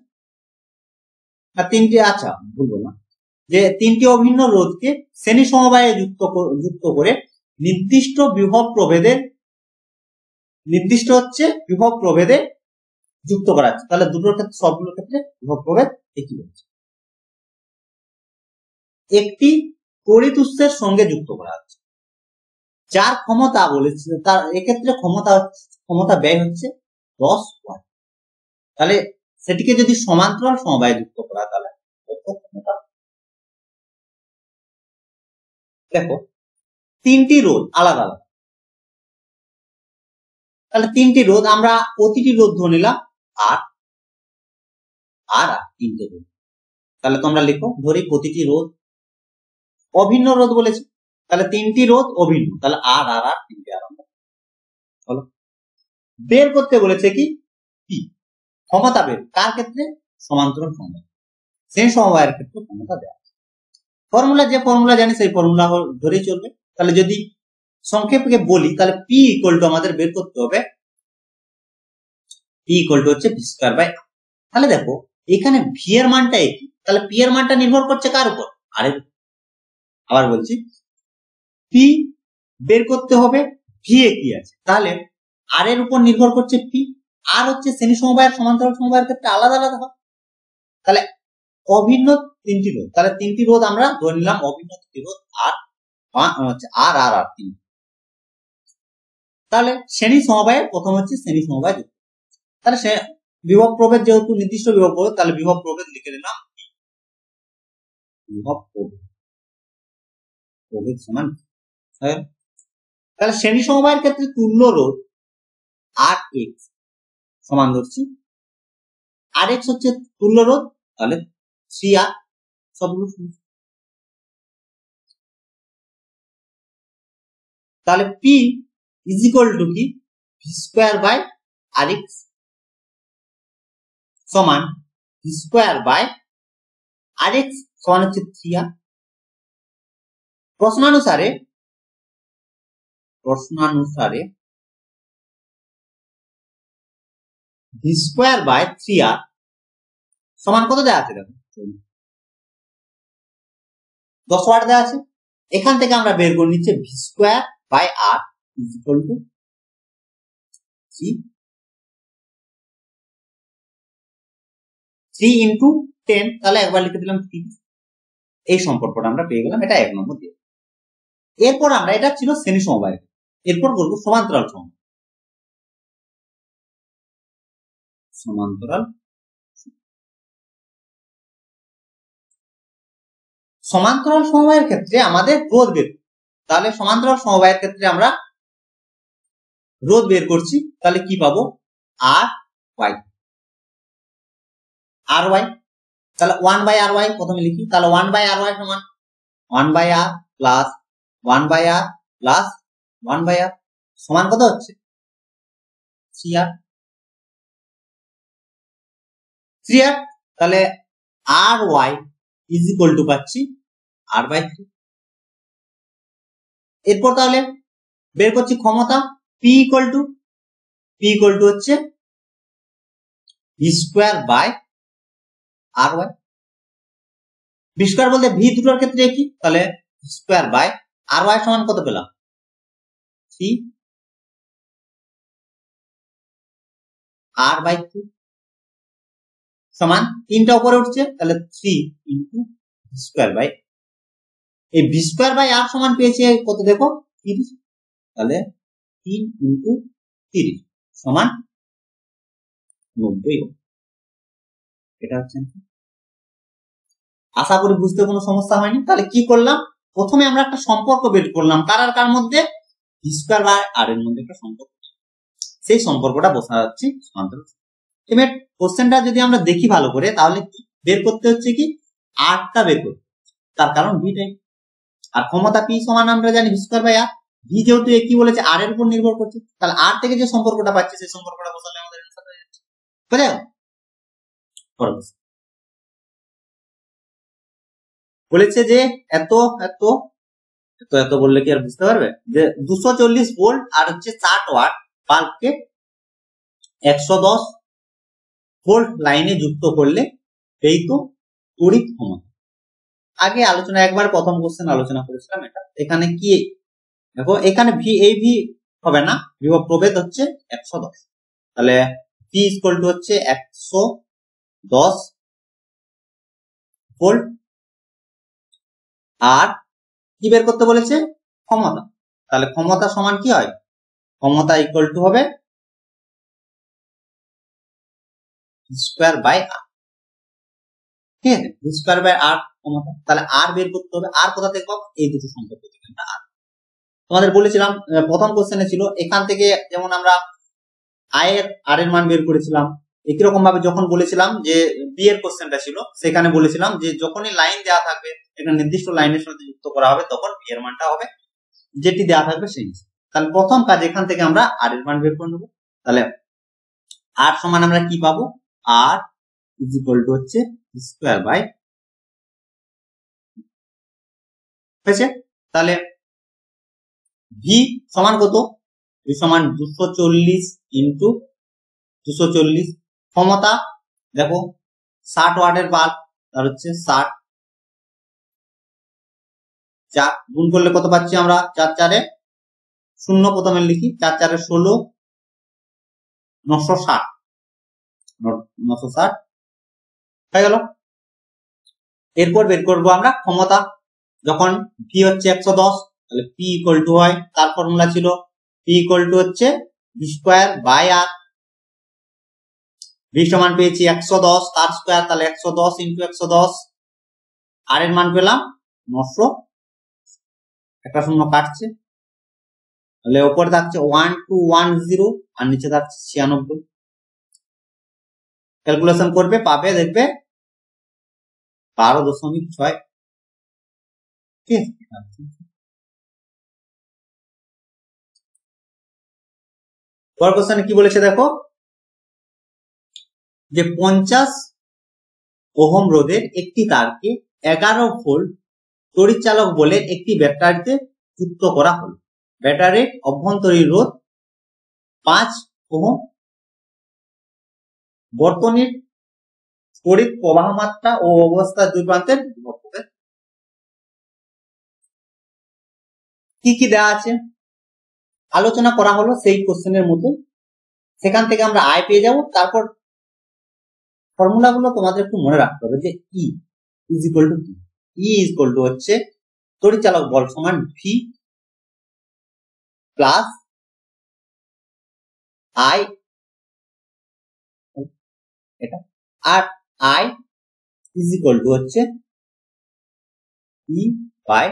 আর তিনটি, আচ্ছা বলবো না, যে তিনটি অভিন্ন রোধকে শ্রেণী সমবায়ে যুক্ত করে নির্দিষ্ট বিভব প্রভেদের, নির্দিষ্ট হচ্ছে বিভব প্রভেদে যুক্ত করা হচ্ছে, তাহলে দুটোর ক্ষেত্রে সবগুলোর ক্ষেত্রে বিভব প্রভেদ একই হচ্ছে। একটি তড়িৎ উৎসের সঙ্গে যুক্ত করা হচ্ছে, যার ক্ষমতা বলেছে, তার এক্ষেত্রে ক্ষমতা ব্যয় হচ্ছে 10 ওয়াট। তাহলে সেটিকে যদি সমান্তরাল সমবায়ে যুক্ত করা তাহলে কত ক্ষমতা। দেখো তিনটি রোধ আলাদা আলাদা, তাহলে তিনটি রোধ আমরা প্রতিটি রোধ ধরে নিলাম আর আর তিনটে রোধ, তাহলে তোমরা লিখো ধরি প্রতিটি রোধ অভিন্ন রোধ বলেছে, তাহলে তিনটি রোধ অভিন্ন, তাহলে আর আর আর তিনটে আর আমরা হলো। বের করতে বলেছে কি ক্ষমতা বের, কার ক্ষেত্রে সমান্তরাল সমবায়, সেই সমবায়ের ক্ষেত্রে ক্ষমতা দেওয়া। ফর্মুলা, যে ফর্মুলা জানি সেই ফর্মুলা ধরেই চলবে। তাহলে যদি সংক্ষেপে বলি তাহলে পি ইকুয়াল টু আমাদের বের করতে হবে, পি ইকুয়াল টু হচ্ছে ভি স্কয়ার বাই। তাহলে দেখো এখানে ভি এর মানটা একই, তাহলে পি এর মানটা নির্ভর করছে কার উপর, আর এর। আবার বলছি পি বের করতে হবে, ভি একই আছে, তাহলে আর এর উপর নির্ভর করছে পি, আর হচ্ছে শ্রেণী সমবায়ের সমান্তরাল সমবায়ের ক্ষেত্রে আলাদা আলাদা হয়। তাহলে অভিন্ন তিনটি রোধ, তাহলে তিনটি রোধ আমরা ধরে নিলাম অভিন্ন তিনটি রোধ আর আর আর আর তিন। তাহলে শ্রেণী সমবায়ে প্রথম হচ্ছে শ্রেণী সমবায় যুক্ত, তাহলে সে বিভব প্রভেদ যেহেতু নির্দিষ্ট বিভব প্রভেদ, তাহলে বিভব প্রভেদ লিখে দিলাম বিভব প্রভেদ সমান। তাহলে শ্রেণী সমবায়ের ক্ষেত্রে তুল্য রোধ RX সমান ধরছি, RX হচ্ছে তুল্য রোধ, তাহলে 3R সবগুলো। তাহলে P ইজ ইকুয়াল টু কি V স্কয়ার বাই RX সমান V স্কয়ার বাই RX সমান হচ্ছে 3R। প্রশ্নানুসারে V square by 3R সমান কত দেওয়া আছে? দেখো 10 ওয়াট দেওয়া আছে। এখান থেকে আমরা বের করে নিচ্ছি V square by R is equal to 3 into 10, তাহলে একবার লিখে দিলাম 3। এই সম্পর্কটা আমরা পেয়ে গেলাম, এটা 1 নম্বর দিয়ে। এরপর আমরা, এটা ছিল শ্রেণী সমবায়, এরপর বলবো সমান্তরাল সমবায়। সমান্তরাল সমবায়ের ক্ষেত্রে আমাদের রোধ বের, তাহলে সমান্তরাল সমবায়ের ক্ষেত্রে আমরা রোধ বের করছি, তাহলে কি পাবো? আর ওয়াই, তাহলে 1/RY প্রথমে লিখি, তাহলে 1/RY সমান 1/R plus 1/R plus 1/R সমান কত হচ্ছে? 3R। তাহলে RY ইজ ইকুয়াল টু পাচ্ছি R/3। এরপর তাহলে বের করছি ক্ষমতা, P ইকুয়াল টু হচ্ছে V square by RY। V square বলতে V দুটোর ক্ষেত্রে একই, তাহলে V স্কয়ার বাই RY সমান কত পেলাম? 3 R/3 সমান 3টা উপরে উঠছে, তাহলে 3 ইন্টু V স্কয়ার বাই, এই V স্কয়ার বাই R সমান পেয়েছে কত দেখো? 30, তাহলে 3 ইন্টু 30 সমান 90। এটা হচ্ছে, আশা করি বুঝতে কোনো সমস্যা হয়নি। তাহলে কি করলাম? প্রথমে আমরা একটা সম্পর্ক বের করলাম, কার আর কার মধ্যে? V স্কয়ার বাই R এর মধ্যে একটা সম্পর্ক, সেই সম্পর্কটা বসা যাচ্ছে সমান্তরাল। এবার কোশ্চেনটা যদি আমরা দেখি ভালো করে, তাহলে বের করতে হচ্ছে কি আরটা বের করতে, তার কারণ ভিটাই। আর ক্ষমতা P সমান আমরা জানি V square by R, V যেহেতু একই বলেছে R এর উপর নির্ভর করছে, তাহলে R থেকে যে সম্পর্কটা পাচ্ছি সেই সম্পর্কটা বসালে আমাদের অ্যানসার হয়ে যাচ্ছে। বুঝলে? বলেছে যে এত এত এত এত বললে কি আর বুঝতে পারবে? যে 240 ভোল্ট আর হচ্ছে 60 ওয়াট বাল্বকে 110 ভোল্ট লাইনে যুক্ত করলে এই তো তড়িৎ ক্ষমতা। আগে আলোচনা একবার প্রথম কোশ্চেন আলোচনা করেছিলাম এটা। এখানে কি দেখো, এখানে ভি, এই ভি হবে না, বিভব প্রভেদ হচ্ছে 110, তাহলে পি ইকুয়াল টু হচ্ছে 110 ভোল্ট। আর কি বের করতে বলেছে? ক্ষমতা। তাহলে ক্ষমতা সমান কি হয়? ক্ষমতা ইকুয়াল টু হবে স্কয়ার বাই আর, ঠিক আছে? স্কয়ার বাই আর ক্ষমতা। তাহলে আর বের করতে হবে, আর কোথা থেকে পাবো? এই দুটো সম্পর্ক থেকে আর। তোমাদের বলেছিলাম প্রথম কোশ্চেনে ছিল, এখান থেকে যেমন আমরা আর এর মান বের করেছিলাম, একই রকম ভাবে যখন বলেছিলাম যে বি এর কোশ্চেনটা ছিল, সেখানে বলেছিলাম যে যখনই লাইন দেওয়া থাকবে, একটা নির্দিষ্ট লাইনের সাথে যুক্ত করা হবে, তখন বি এর মানটা হবে যেটি দেওয়া থাকবে সেই। তাহলে প্রথম কাজ এখান থেকে আমরা আর এর মান বের করে নেব। তাহলে আর সমান আমরা কি পাবো? আর ইজ ইকুয়াল টু হচ্ছে স্কয়ার বাই, হয়েছে? তাহলে ভি সমান কত? ভি সমান 240 ইন্টু 240। ক্ষমতা দেখো 60 ওয়াটের বাল্ব, তার হচ্ছে 60, 4 গুণ করলে কত পাচ্ছি আমরা? 4 4 0 প্রথমে লিখি, 4 4 16, 960 হয়ে গেল। এরপর বের করবো আমরা ক্ষমতা, যখন ভি হচ্ছে 110, তাহলে পি ইকুয়াল টু হয়, তার ফর্মুলা ছিল পি ইকুয়াল টু হচ্ছে V square by R, V সমান পেয়েছি 110 তার স্কয়ার, তাহলে 110 ইন্টু 110, আর এর মান পেলাম 900, একটা শূন্য কাটছে, তাহলে উপরে থাকছে 1210 আর নিচে থাকছে 96। ক্যালকুলেশন করবে, পাবে দেখবে 12.6। ঠিক আছে, পরের কোশ্চেনে কি বলেছে দেখো, যে 50 ওহম রোধের একটি তারকে 11 ভোল্ট তড়িৎচালক বলে একটি ব্যাটারিতে যুক্ত করা হলো। ব্যাটারির অভ্যন্তরীণ রোধ 5 ওহম। বর্তনীর তড়িৎ প্রবাহ মাত্রা ও অবস্থার দুই প্রান্তের বিভব হবে। কি কি দেওয়া আছে আলোচনা করা হলো সেই কোশ্চেনের মতো, সেখান থেকে আমরা আই পেয়ে যাব। তারপর ফর্মুলাগুলো তোমাদের একটু মনে রাখতে হবে, যে ই ইজ ইকুয়াল টু কি। ই ইজ ইকুয়াল টু হচ্ছে তড়িৎচালক বল সমান ভি প্লাস আই, এটা, আর আই ইজ ইকুয়াল টু হচ্ছে ই বাই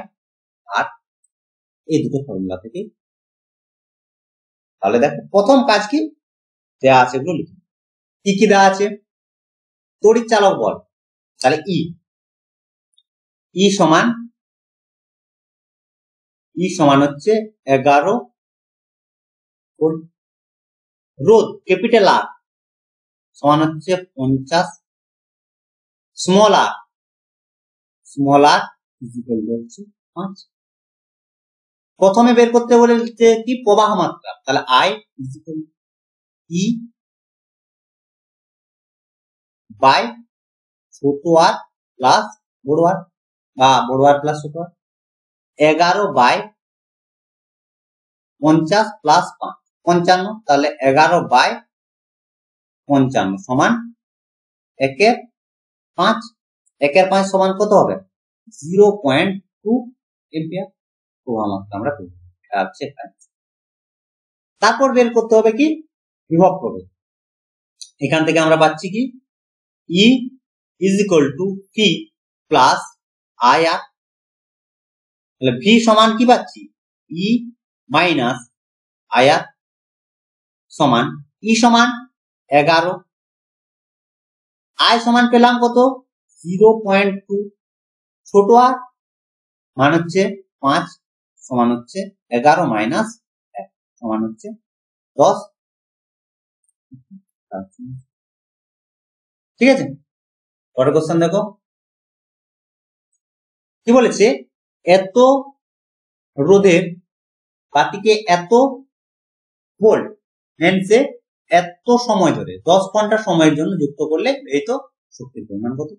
আর, এই দুটো ফর্মুলা থেকে। তাহলে দেখো প্রথম কাজ কি দেওয়া আছে, এগুলো লিখে কি কি দেওয়া আছে। তড়িৎচালক বল, তাহলে ই সমান হচ্ছে 11 ভোল্ট। রোধ ক্যাপিটাল আর সমান হচ্ছে 50, small R is equal to হচ্ছে 5। প্রথমে বের করতে বলেছে কি প্রবাহ মাত্রা, তাহলে I is equal to E by ছোট আর প্লাস বড় আর, বা বড় আর প্লাস ছোট আর, 11 বাই 50 প্লাস 5 55, তাহলে 11 বাই 55 সমান 1/5। 1/5 সমান কত হবে, 0.2 এম্পিয়ার প্রবাহ মাত্রা আমরা পেয়ে যাচ্ছি। তারপর বের করতে হবে কি বিভব প্রভেদ। এখান থেকে আমরা পাচ্ছি কি E is equal to V plus I R, তাহলে ভি সমান কি পাচ্ছি ই মাইনাস আই আর সমান ই সমান 11, আই সমান পেলাম কত 0.2, ছোট আর মান হচ্ছে 5 সমান হচ্ছে 11 মাইনাস 1 সমান হচ্ছে 10। ঠিক আছে, পরের কোশ্চেন দেখো কি বলেছে, এত রোধের বাতিকে এত ভোল্ট মেনসে এত সময় ধরে 10 ঘন্টা সময়ের জন্য যুক্ত করলে এই তো শক্তির পরিমাণ কত।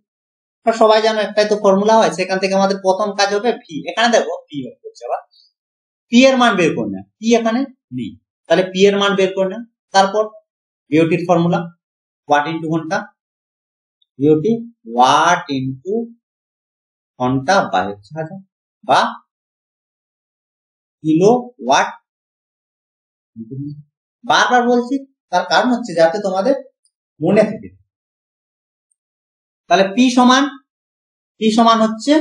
সবাই জানো একটাই তো ফর্মুলা হয়, সেখান থেকে আমাদের প্রথম কাজ হবে ভি। এখানে দেখো পি হচ্ছে, আবার পি এর মান বের করে না, পি এখানে নেই, তাহলে পি এর মান বের করে না। তারপর বিওটির ফর্মুলা ওয়াট ইন্টু ঘন্টা, বিওটি ওয়াট ইন্টু ঘন্টা বাই হচ্ছে হাজার, বা কিলো ওয়াট। বারবার বলছি তার কারণ হচ্ছে যাতে তোমাদের মনে থাকে। তাহলে পি সমান হচ্ছে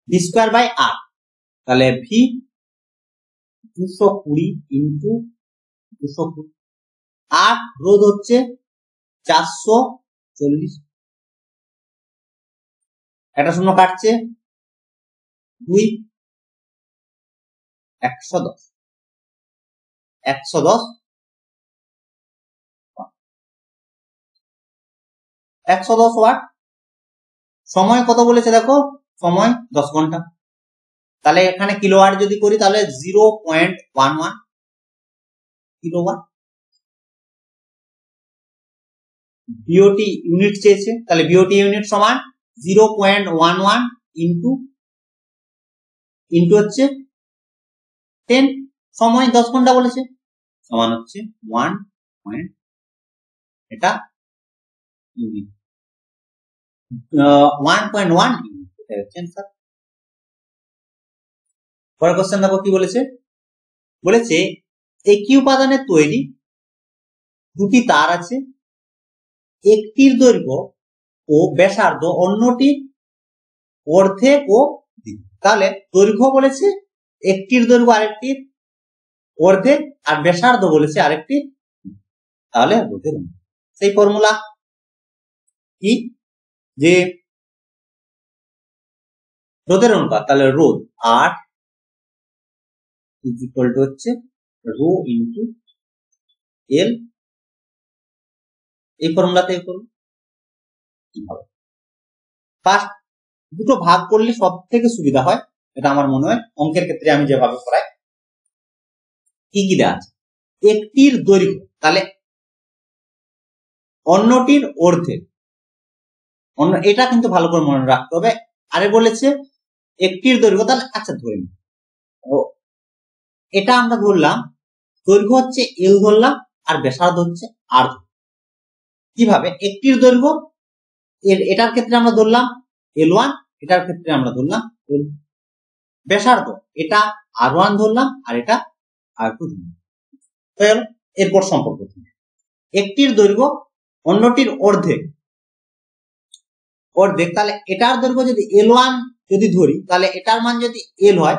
ভি স্কয়ার বাই আর, তাহলে ভি 220 ইন্টু 220, আর রোধ হচ্ছে 440, একটা শূন্য কাটছে 2, 110 ওয়াট। সময় কত বলেছে দেখো, সময় 10 ঘন্টা, তাহলে এখানে কিলোওয়াট যদি করি তাহলে 0.11 কিলোওয়াট। বিওটি ইউনিট চেয়েছে, তাহলে বিওটি ইউনিট সমান 0.11 ইন্টু হচ্ছে 10, সময় 10 ঘন্টা বলেছে, সমান হচ্ছে 1 পয়েন্ট, এটা ইউনিট 1.1 ইউনিট, এটা হচ্ছে आंसर। পরের কোশ্চেন দেখো কি বলেছে, একই উপাদানের তৈরি দুটি তার আছে, একটির দৈর্ঘ্য ও ব্যাসার্ধ অন্যটির অর্ধেক ও দ্বিগুণ। তাহলে দৈর্ঘ্য বলেছে একটির দৈর্ঘ্য আরেকটির অর্ধেক, আর ব্যাসার্ধ বলেছে আরেকটির, তাহলে রোধের অনুপাত। সেই ফর্মুলা কি, যে রোধের অনুপাত, তাহলে রোধ R হচ্ছে রো ইন্টু এল। এই ফর্মুলাতে কিভাবে ফার্স্ট দুটো ভাগ করলে সব থেকে সুবিধা হয়, এটা আমার মনে হয়। অঙ্কের ক্ষেত্রে আমি যেভাবে করাই, কি কি দেওয়া আছে, একটির দৈর্ঘ্য, তাহলে অন্যটির অর্ধেক, এটা কিন্তু ভালো করে মনে রাখতে হবে। আরে বলেছে একটির দৈর্ঘ্য, তাহলে আচ্ছা ধরে নিই এটা আমরা ধরলাম, দৈর্ঘ্য হচ্ছে এল ধরলাম, আর ব্যাসার্ধ হচ্ছে আর। কিভাবে, একটির দৈর্ঘ্য এটার ক্ষেত্রে আমরা ধরলাম L1, এটার ক্ষেত্রে আমরা ধরলাম L2। ব্যাসার্ধ এটা R1 ধরলাম, আর এটা R2 ধরলাম, হয়ে গেল। এরপর সম্পর্ক, একটির দৈর্ঘ্য অন্যটির অর্ধেক, তাহলে এটার দৈর্ঘ্য যদি L1 যদি ধরি, তাহলে এটার মান যদি L হয়,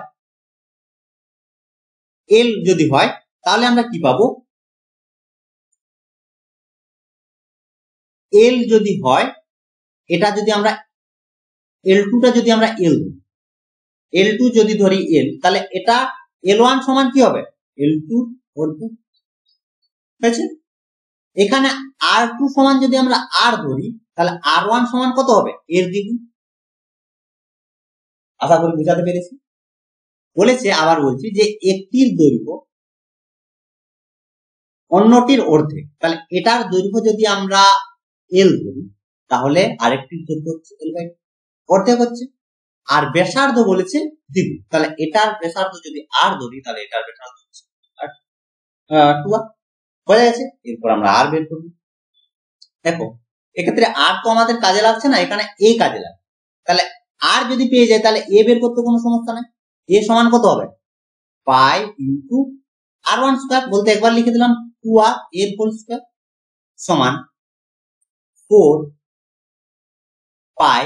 L যদি হয়, তাহলে আমরা কি পাবো, L যদি হয়, এটা যদি আমরা L2 টা যদি আমরা L2 যদি ধরি L, তাহলে এটা L1 সমান কি হবে, L2 অর্ধেক হয়েছে। এখানে R2 সমান যদি আমরা R ধরি, তাহলে R1 সমান কত হবে, এর দ্বিগুণ। আশা করি বুঝাতে পেরেছি। বলেছে, আবার বলছি, যে একটির দৈর্ঘ্য অন্যটির অর্ধেক, তাহলে এটার দৈর্ঘ্য যদি আমরা L ধরি, তাহলে আরেকটির দৈর্ঘ্য হচ্ছে L/2, অর্ধেক হচ্ছে। আর ব্যাসার্ধ বলেছে দ্বিগুণ, তাহলে এটার ব্যাসার্ধ যদি R ধরি, তাহলে এটার ব্যাসার্ধ হচ্ছে 2R, বোঝা গেছে। এরপর আমরা R বের করব। দেখো এক্ষেত্রে R তো আমাদের কাজে লাগছে না, এখানে A কাজে লাগছে। তাহলে R যদি পেয়ে যায়, তাহলে A বের করতে কোনো সমস্যা নাই। A সমান কত হবে, পাই ইন্টু R1 স্কয়ার, বলতে একবার লিখে দিলাম 2R এর হোল স্কয়ার সমান 4 পাই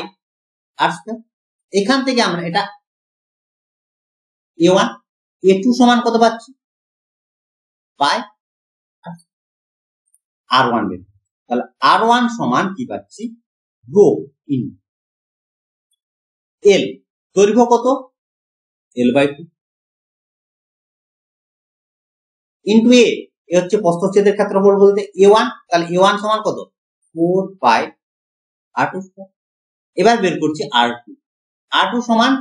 R স্কয়ার। এখান থেকে আমরা এটা A1 A2 সমান কত পাচ্ছি, পাই R1 বের। তাহলে R1 সমান কি পাচ্ছি, রো ইন L, দৈর্ঘ্য কত L/2 ইন্টু A, হচ্ছে প্রস্থচ্ছেদের ক্ষেত্রফল বলতে A1, তাহলে A1 সমান কত, 4 পাই R2 স্কয়ার। এবার বের করছি R2, R2 সমান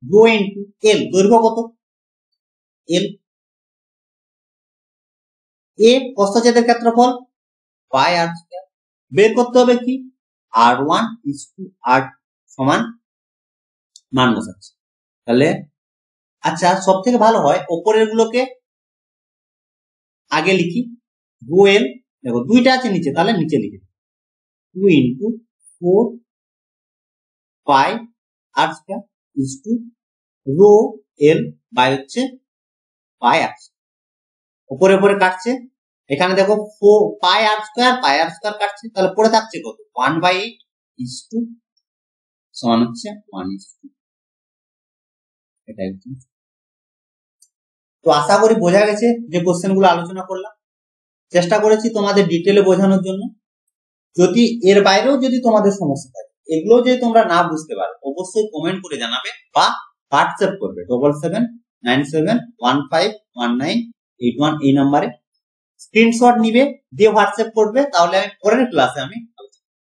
রো ইন্টু L, দৈর্ঘ্য কত L, A প্রস্থচ্ছেদের ক্ষেত্রফল পাই R স্কয়ার। বের করতে হবে কি, R1 R সমান মান বসাচ্ছি। তাহলে আচ্ছা, সব থেকে ভালো হয় ওপরের গুলোকে আগে লিখি, রো L, দেখো দুইটা আছে নিচে, তাহলে নিচে লিখে 2 into 4 pi R square is to rho L by হচ্ছে পাই R। উপরে উপরে কাটছে, এখানে দেখো পাই R স্কয়ার কাটছে, তাহলে পড়ে থাকছে কত, 1/8 ইজ টু সমান হচ্ছে 1:2। এটাই। তো আশা করি বোঝা গেছে যে কোশ্চেন গুলো আলোচনা করলাম। চেষ্টা করেছি তোমাদের ডিটেলে বোঝানোর জন্য। যদি এর বাইরেও যদি তোমাদের সমস্যা থাকে, এগুলো যদি তোমরা না বুঝতে পারো, অবশ্যই কমেন্ট করে জানাবে বা হোয়াটসঅ্যাপ করবে 7797151981 এই নাম্বারে স্ক্রিনশট নিবে, দিয়ে হোয়াটসঅ্যাপ করবে, তাহলে আমি পরের ক্লাসে আমি আলোচনা করব।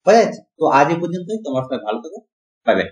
বুঝা যাচ্ছে? তো আজ এই পর্যন্তই, তোমার সবাই ভালো থাকো, বাই বাই।